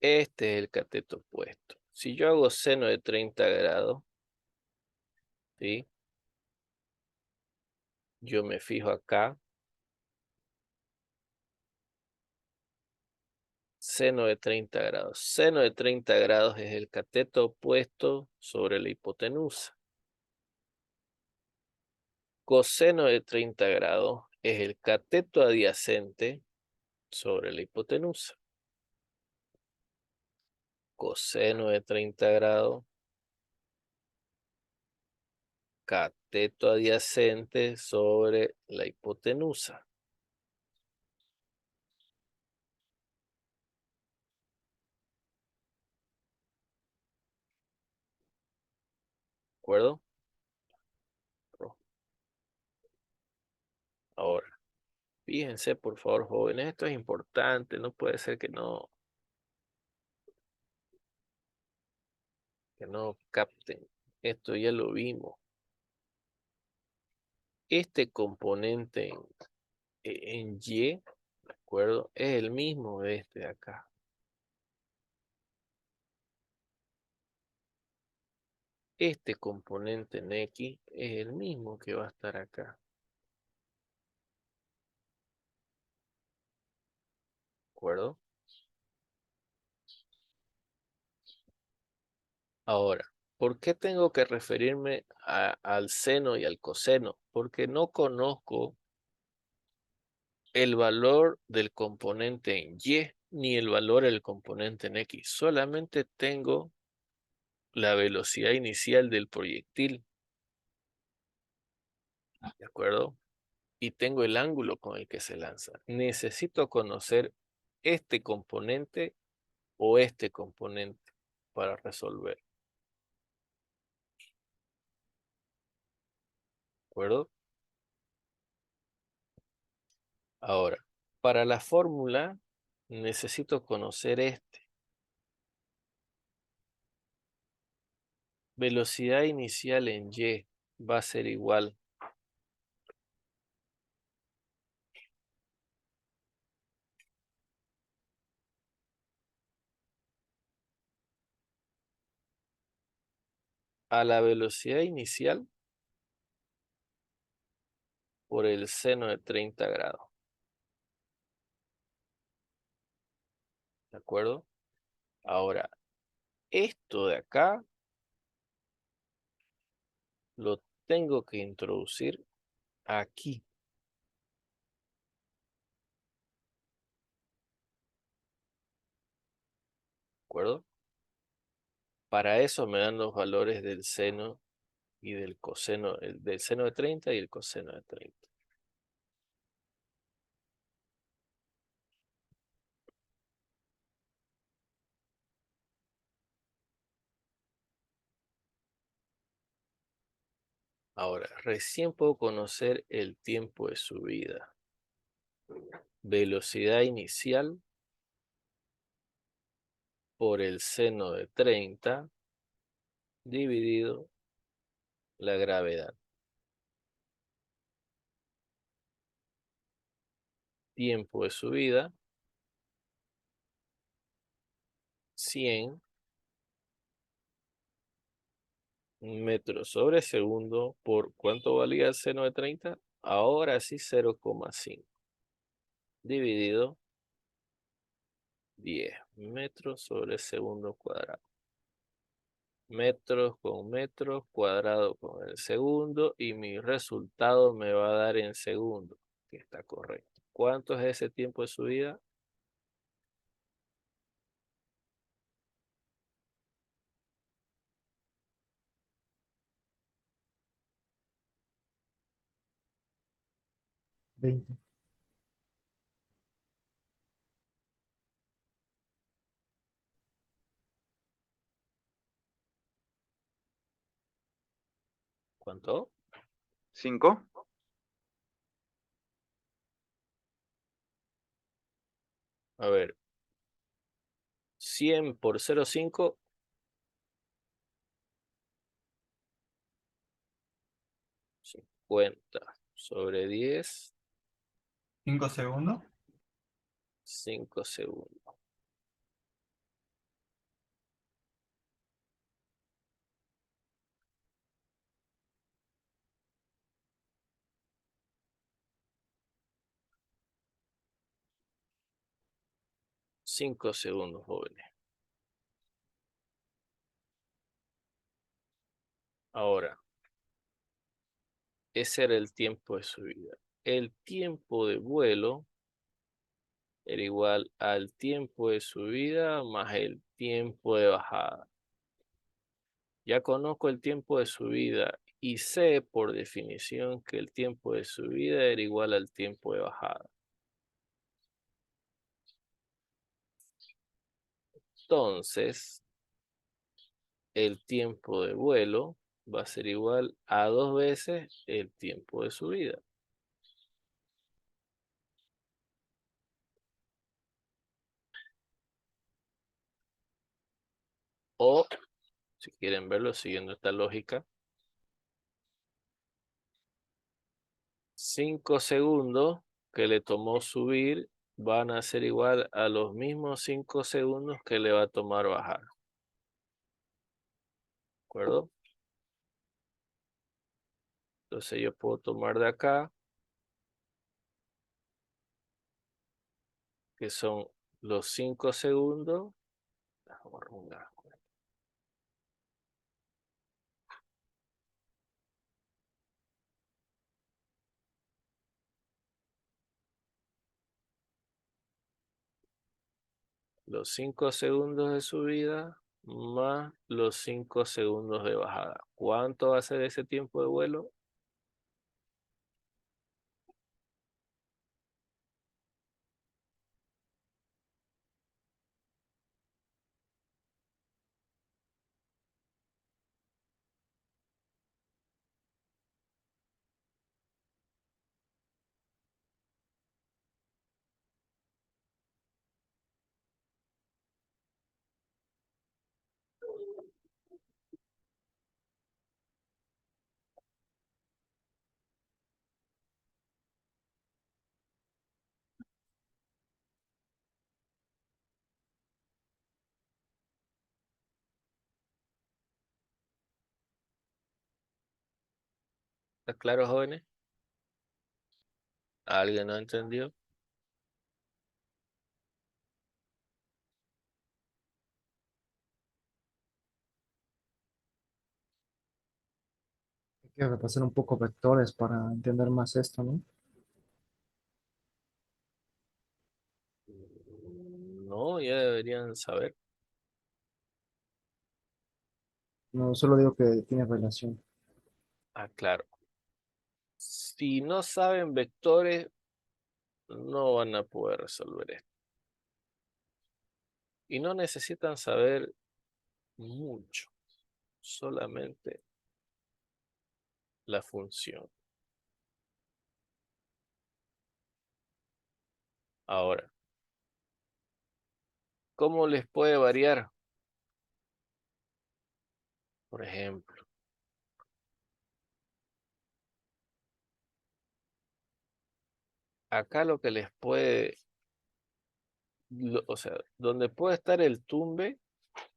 Este es el cateto opuesto. Si yo hago seno de 30 grados, ¿sí? Yo me fijo acá. Seno de 30 grados. Seno de 30 grados es el cateto opuesto sobre la hipotenusa. Coseno de 30 grados es el cateto adyacente sobre la hipotenusa. Coseno de 30 grados, cateto adyacente sobre la hipotenusa. ¿De acuerdo? Ahora, fíjense por favor, jóvenes, esto es importante, no puede ser que no capten. Esto ya lo vimos. Este componente en Y, ¿de acuerdo? Es el mismo de este de acá. Este componente en X es el mismo que va a estar acá. ¿De acuerdo? Ahora, ¿por qué tengo que referirme al seno y al coseno? Porque no conozco el valor del componente en Y ni el valor del componente en X. Solamente tengo la velocidad inicial del proyectil. ¿De acuerdo? Y tengo el ángulo con el que se lanza. Necesito conocer este componente o este componente para resolver. ¿De acuerdo? Ahora, para la fórmula necesito conocer este. Velocidad inicial en Y va a ser igual a la velocidad inicial por el seno de 30 grados. ¿De acuerdo? Ahora, esto de acá lo tengo que introducir aquí. ¿De acuerdo? Para eso me dan los valores del seno y del coseno, del seno de 30 y el coseno de 30. Ahora, recién puedo conocer el tiempo de subida. Velocidad inicial por el seno de 30 dividido la gravedad. Tiempo de subida 100 metros sobre segundo por ¿cuánto valía el seno de 30? Ahora sí 0,5 dividido 10 metros sobre segundo cuadrado. Metros con metros, cuadrado con el segundo, y mi resultado me va a dar en segundo, que está correcto. ¿Cuánto es ese tiempo de subida? 20. ¿Cuánto? 5. A ver, 100 por 0,5, 50 sobre 10, 5 segundos. 5 segundos. Cinco segundos, jóvenes. Ahora, ese era el tiempo de subida. El tiempo de vuelo era igual al tiempo de subida más el tiempo de bajada. Ya conozco el tiempo de subida y sé por definición que el tiempo de subida era igual al tiempo de bajada. Entonces, el tiempo de vuelo va a ser igual a 2 veces el tiempo de subida. O, si quieren verlo siguiendo esta lógica, 5 segundos que le tomó subir van a ser igual a los mismos 5 segundos que le va a tomar bajar. ¿De acuerdo? Entonces yo puedo tomar de acá, que son los 5 segundos. Vamos a arrugar. Los 5 segundos de subida más los 5 segundos de bajada. ¿Cuánto va a ser ese tiempo de vuelo? ¿Está claro, jóvenes? ¿Alguien no entendió? Hay que repasar un poco vectores para entender más esto, ¿no? No, ya deberían saber. No, solo digo que tiene relación. Ah, claro. Si no saben vectores, no van a poder resolver esto. Y no necesitan saber mucho, solamente la función. Ahora, ¿cómo les puede variar? Por ejemplo, acá lo que les puede, o sea, donde puede estar el tumbe,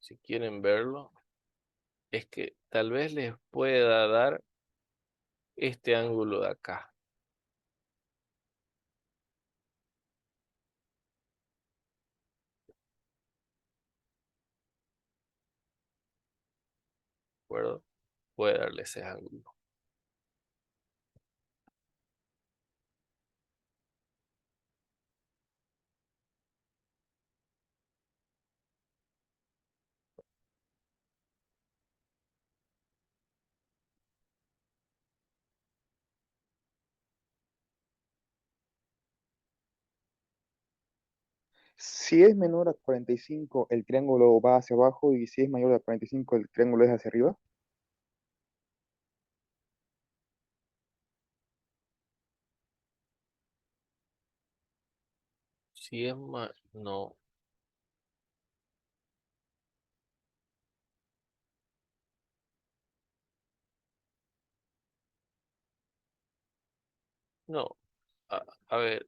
si quieren verlo, es que tal vez les pueda dar este ángulo de acá. acuerdo? Puede darle ese ángulo. Si es menor a 45, el triángulo va hacia abajo y si es mayor a 45, el triángulo es hacia arriba. Si es más, no, no. A ver,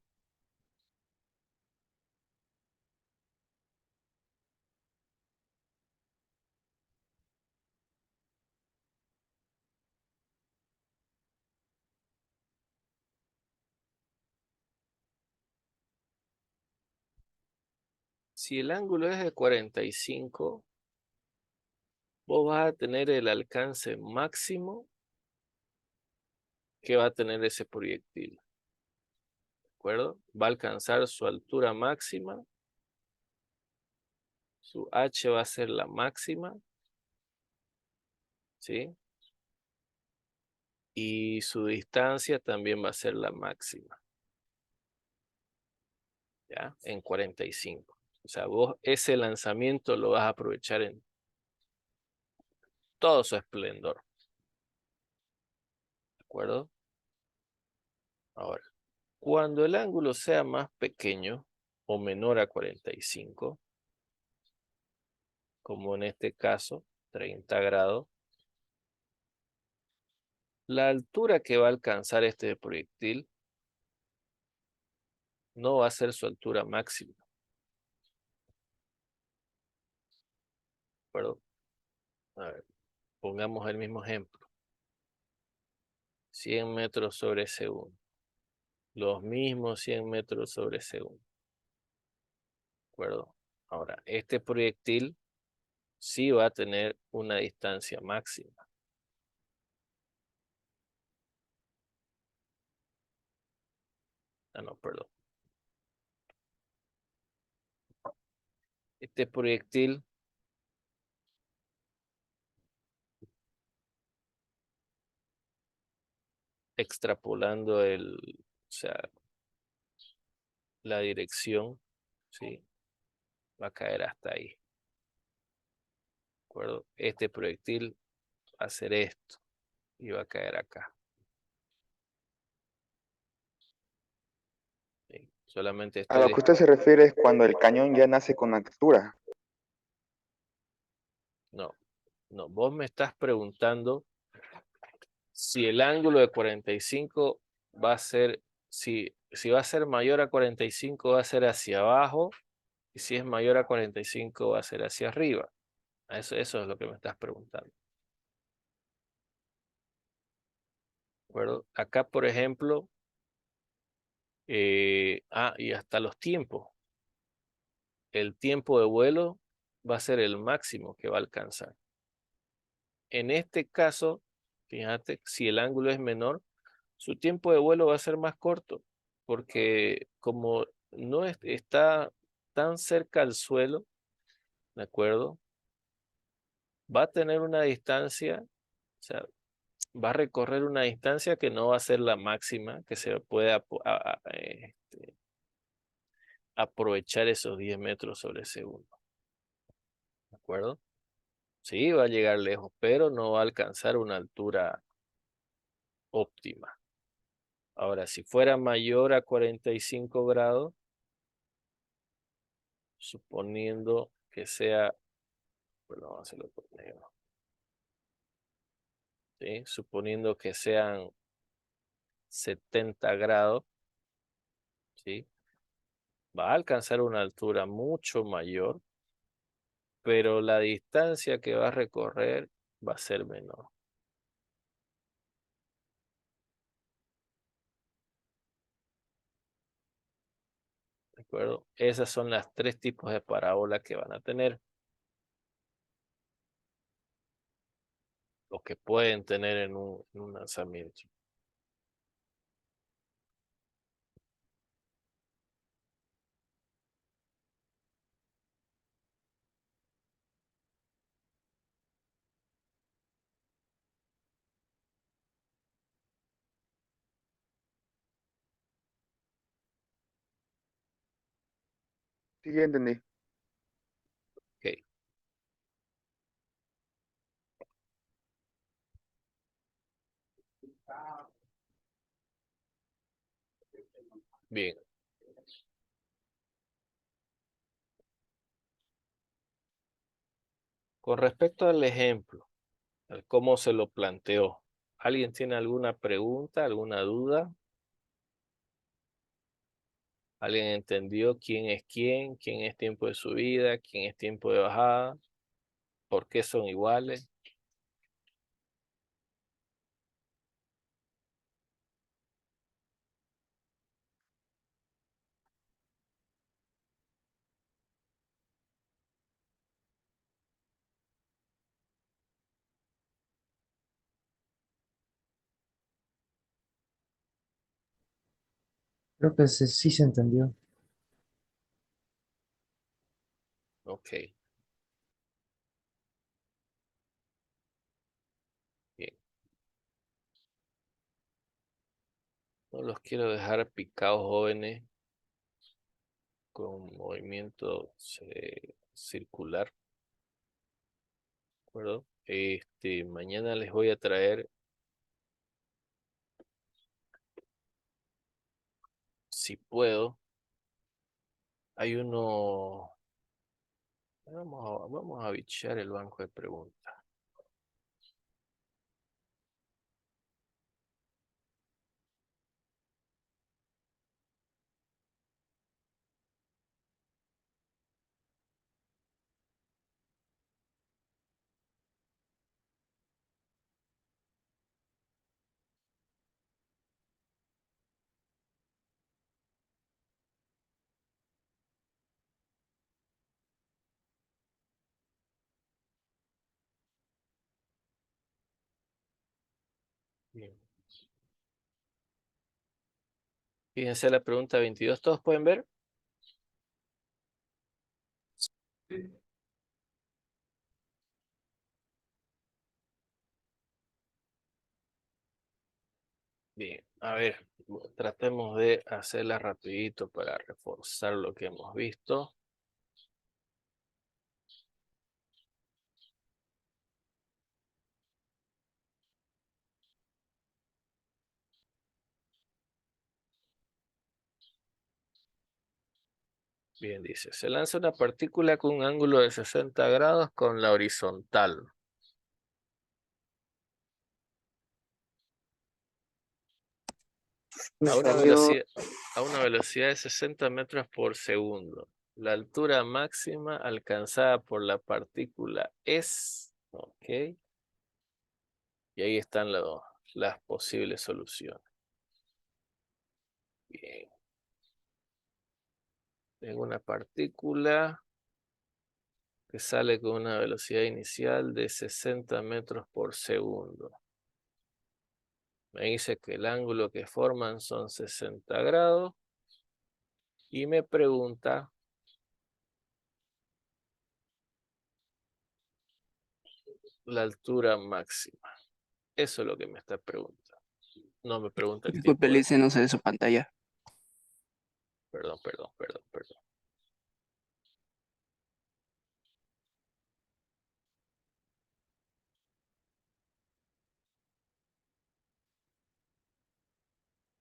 si el ángulo es de 45, vos vas a tener el alcance máximo que va a tener ese proyectil. ¿De acuerdo? Va a alcanzar su altura máxima. Su H va a ser la máxima. ¿Sí? Y su distancia también va a ser la máxima. ¿Ya? En 45. O sea, vos ese lanzamiento lo vas a aprovechar en todo su esplendor. ¿De acuerdo? Ahora, cuando el ángulo sea más pequeño o menor a 45, como en este caso, 30 grados, la altura que va a alcanzar este proyectil no va a ser su altura máxima. ¿De acuerdo? A ver, pongamos el mismo ejemplo. 100 metros sobre segundo. Los mismos 100 metros sobre segundo. ¿De acuerdo? Ahora, este proyectil sí va a tener una distancia máxima. Ah, no, perdón. Este proyectil extrapolando o sea, la dirección, ¿sí? Va a caer hasta ahí. ¿De acuerdo? Este proyectil va a hacer esto y va a caer acá. ¿Sí? Solamente A lo que usted se refiere es cuando el cañón ya nace con altura. No, no, vos me estás preguntando si el ángulo de 45 va a ser, si va a ser mayor a 45 va a ser hacia abajo y si es mayor a 45 va a ser hacia arriba. Eso es lo que me estás preguntando. ¿De acuerdo? Acá, por ejemplo, y hasta los tiempos. El tiempo de vuelo va a ser el máximo que va a alcanzar. En este caso, fíjate, si el ángulo es menor, su tiempo de vuelo va a ser más corto, porque como no está tan cerca al suelo, ¿de acuerdo? Va a tener una distancia, o sea, va a recorrer una distancia que no va a ser la máxima, que se puede aprovechar esos 10 metros sobre segundo. ¿De acuerdo? Sí, va a llegar lejos, pero no va a alcanzar una altura óptima. Ahora, si fuera mayor a 45 grados, suponiendo que sea, bueno, vamos a hacerlo por negro, ¿sí? Suponiendo que sean 70 grados, ¿sí? Va a alcanzar una altura mucho mayor, pero la distancia que va a recorrer va a ser menor. ¿De acuerdo? Esas son las tres tipos de parábola que van a tener. o que pueden tener en un lanzamiento. Sí, ya entendí. Ok, bien. Con respecto al ejemplo, al cómo se lo planteó, ¿alguien tiene alguna pregunta, alguna duda? ¿Alguien entendió quién es tiempo de subida, quién es tiempo de bajada, por qué son iguales? Creo que sí se entendió. Ok, bien. No los quiero dejar picados jóvenes con movimiento circular, ¿de acuerdo? Mañana les voy a traer, si puedo, hay uno, vamos a bichear el banco de preguntas. Bien. Fíjense la pregunta 22, ¿todos pueden ver? Bien, a ver, tratemos de hacerla rapidito para reforzar lo que hemos visto. Bien, dice, se lanza una partícula con un ángulo de 60 grados con la horizontal. Me A una salió, velocidad de 60 metros por segundo. La altura máxima alcanzada por la partícula es... Ok. Y ahí están las posibles soluciones. Bien. Tengo una partícula que sale con una velocidad inicial de 60 metros por segundo. Me dice que el ángulo que forman son 60 grados. Y me pregunta la altura máxima. Eso es lo que me está preguntando. No me pregunta el disculpe, tiempo de... Lice, no sé de su pantalla. Perdón.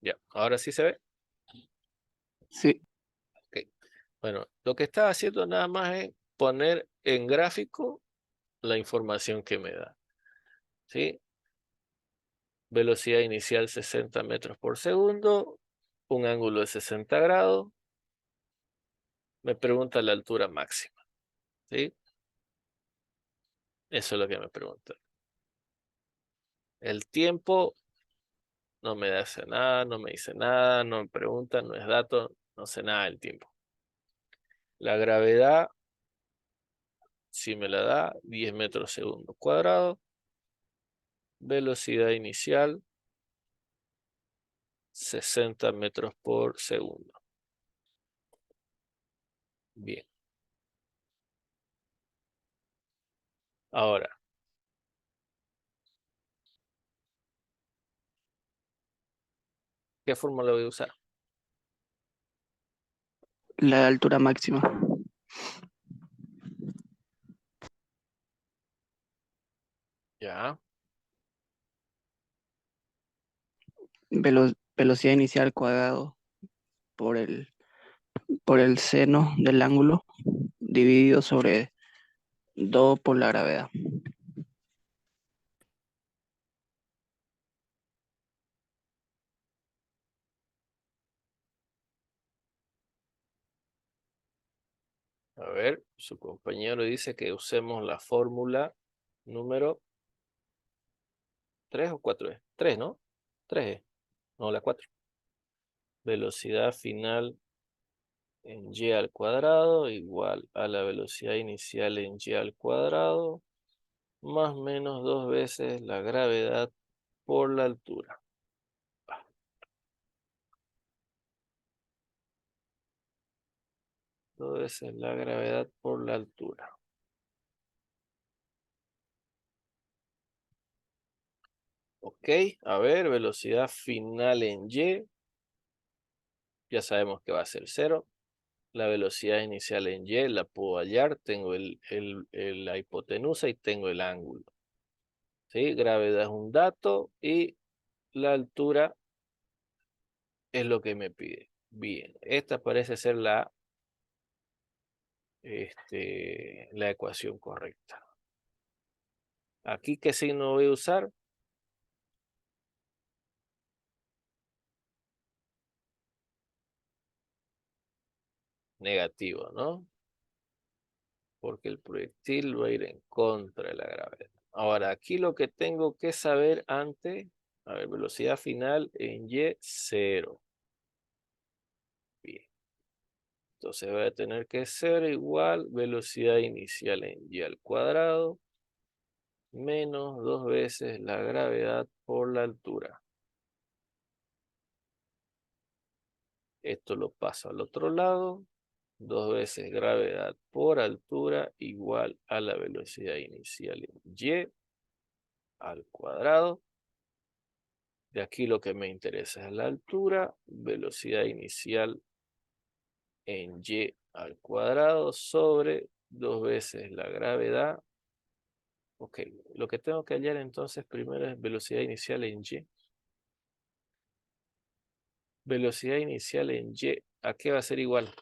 Ya, ahora sí se ve. Sí, Ok. Bueno, lo que estaba haciendo nada más es poner en gráfico la información que me da. ¿Sí? Velocidad inicial 60 metros por segundo, un ángulo de 60 grados. Me pregunta la altura máxima. ¿Sí? Eso es lo que me pregunta. El tiempo no me hace nada, no me dice nada, no me pregunta, no es dato, no sé nada del tiempo. La gravedad, si me la da, 10 metros segundo cuadrado. Velocidad inicial, 60 metros por segundo. Bien. Ahora, ¿qué fórmula voy a usar? La altura máxima. Ya. Velocidad inicial cuadrado por por el seno del ángulo dividido sobre 2 por la gravedad. A ver, su compañero dice que usemos la fórmula número 3 o 4 es. 3, ¿no? 3 es. No, la 4. Velocidad final en y al cuadrado igual a la velocidad inicial en y al cuadrado más menos 2 veces la gravedad por la altura. 2 veces la gravedad por la altura. Ok, a ver, velocidad final en y. Ya sabemos que va a ser 0. La velocidad inicial en y la puedo hallar. Tengo la hipotenusa y tengo el ángulo. ¿Sí? Gravedad es un dato y la altura es lo que me pide. Bien, esta parece ser la ecuación correcta. Aquí, ¿qué signo voy a usar? Negativo, ¿no? Porque el proyectil va a ir en contra de la gravedad. Ahora, aquí lo que tengo que saber antes, a ver, velocidad final en y, 0. Bien. Entonces voy a tener que ser igual velocidad inicial en y al cuadrado menos 2 veces la gravedad por la altura. Esto lo paso al otro lado. 2 veces gravedad por altura igual a la velocidad inicial en y al cuadrado. De aquí lo que me interesa es la altura. Velocidad inicial en y al cuadrado sobre 2 veces la gravedad. Ok, lo que tengo que hallar entonces primero es velocidad inicial en y. Velocidad inicial en y, ¿a qué va a ser igual?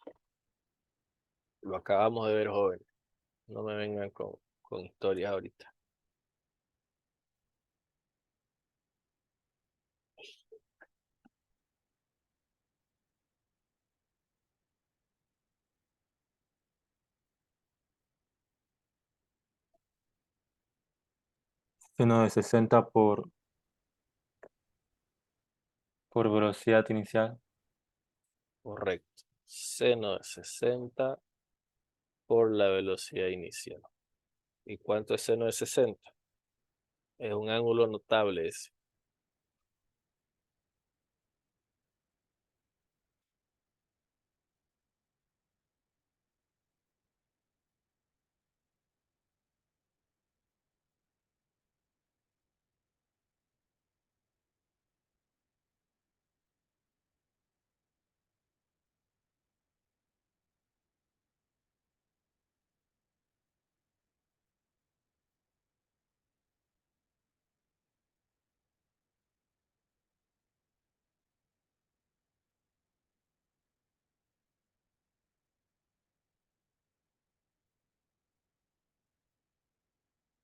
Lo acabamos de ver, joven. No me vengan con historias ahorita. Seno de 60 por velocidad inicial. Correcto. Seno de 60 por la velocidad inicial. ¿Y cuánto es seno de 60? Es un ángulo notable ese.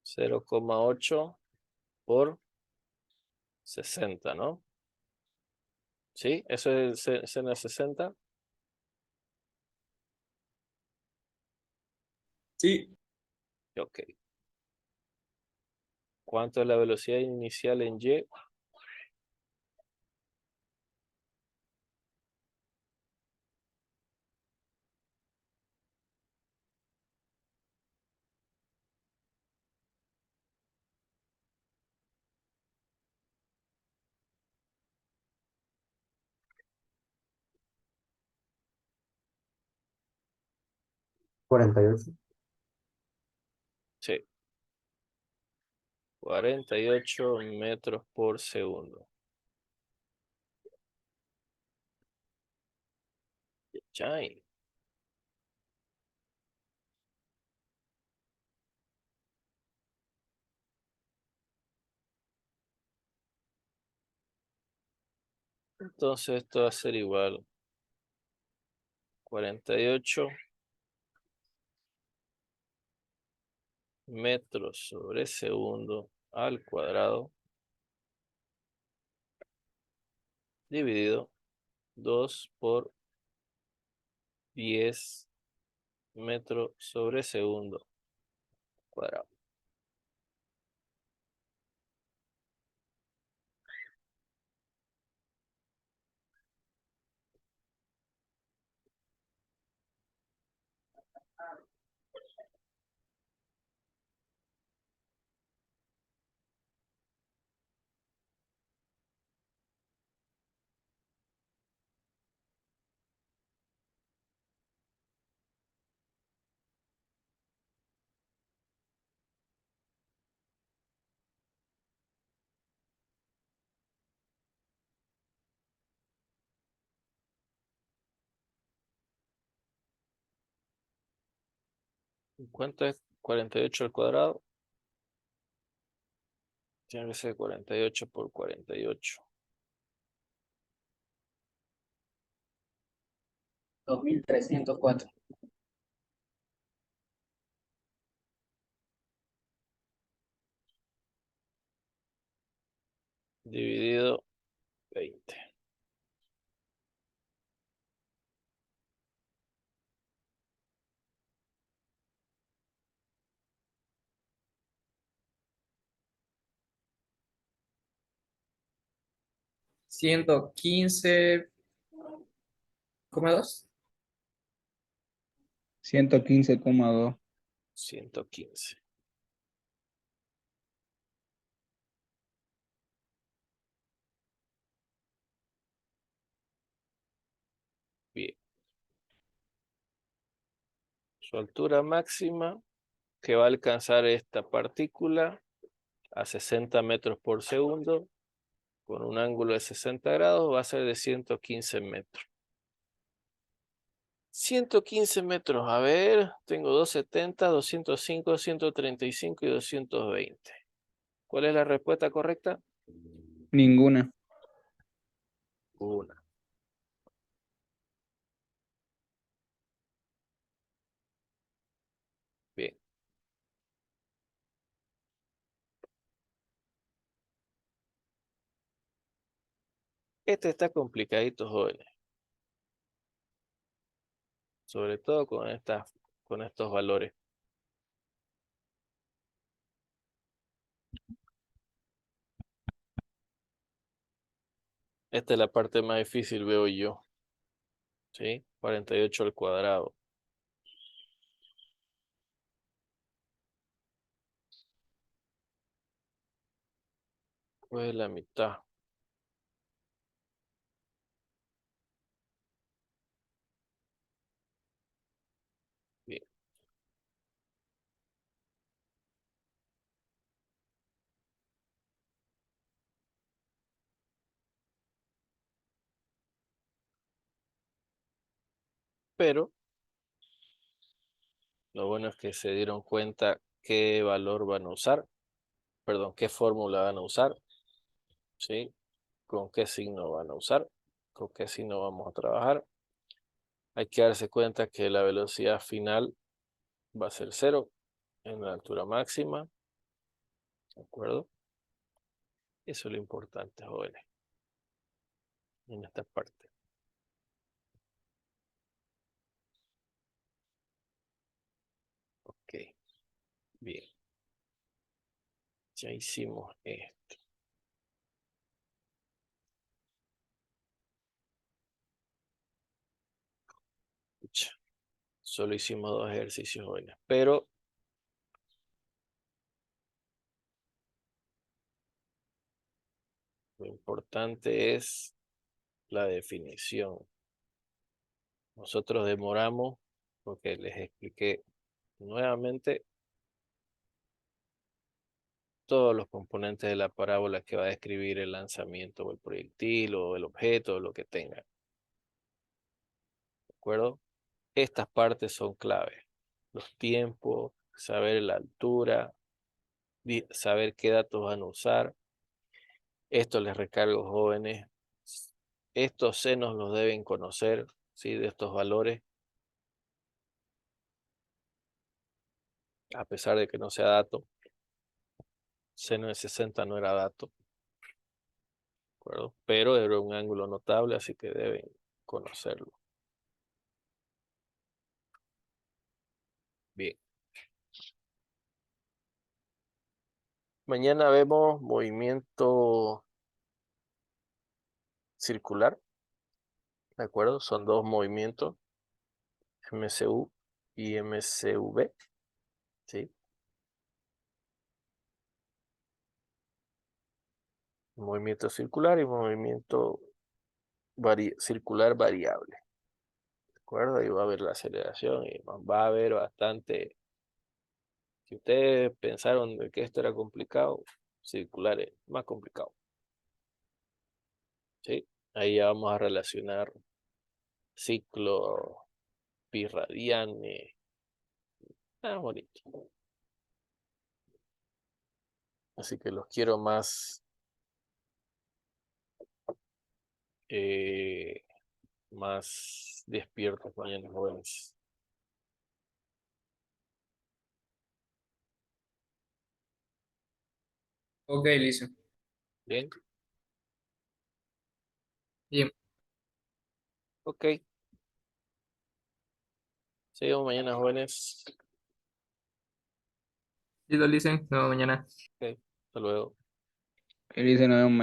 Cero coma ocho por 60, ¿no? ¿Sí? ¿Eso es seno de 60? Sí. Ok. ¿Cuánto es la velocidad inicial en y? 48. Sí. 48 metros por segundo. Chay. Entonces esto va a ser igual. 48 metros sobre segundo al cuadrado dividido 2 por 10 metros sobre segundo cuadrado. ¿Cuánto es 48 al cuadrado? Tiene que ser 48 por 48. 2304. Dividido 20. ¿115,2? 115,2. 115. Bien. Su altura máxima que va a alcanzar esta partícula a 60 metros por segundo con un ángulo de 60 grados va a ser de 115 metros. 115 metros, a ver, tengo 270, 205, 135 y 220. ¿Cuál es la respuesta correcta? Ninguna. Una. Bien. Este está complicadito, jóvenes. Sobre todo con estos valores. Esta es la parte más difícil, veo yo. ¿Sí? 48 al cuadrado. Pues la mitad. Bien. Pero lo bueno es que se dieron cuenta qué valor van a usar. Perdón, qué fórmula van a usar. ¿Sí? Con qué signo van a usar. Con qué signo vamos a trabajar. Hay que darse cuenta que la velocidad final va a ser 0 en la altura máxima. ¿De acuerdo? Eso es lo importante, jóvenes. En esta parte. Ok. Bien. Ya hicimos esto. Pucha, solo hicimos 2 ejercicios, jóvenes. Pero lo importante es la definición. Nosotros demoramos porque les expliqué nuevamente todos los componentes de la parábola que va a describir el lanzamiento o el proyectil o el objeto o lo que tenga. ¿De acuerdo? Estas partes son clave. Los tiempos, saber la altura, saber qué datos van a usar. Esto les recargo, jóvenes. Estos senos los deben conocer, ¿sí? De estos valores. A pesar de que no sea dato. Seno de 60 no era dato. ¿De acuerdo? Pero era un ángulo notable, así que deben conocerlo. Bien. Mañana vemos movimiento circular. ¿De acuerdo? Son dos movimientos. MCU y MCV. ¿Sí? Movimiento circular y movimiento circular variable. ¿De acuerdo? Ahí va a haber la aceleración y va a haber bastante. Si ustedes pensaron de que esto era complicado, circular es más complicado. ¿Sí? Ahí ya vamos a relacionar ciclo, pi radiane. Bonito. Así que los quiero más más despiertos mañana, jóvenes. Ok, listo. Bien. Bien. Ok. Seguimos mañana, jóvenes. Listo, Lice. Nos vemos mañana. Ok. Hasta luego. Él dice, nos vemos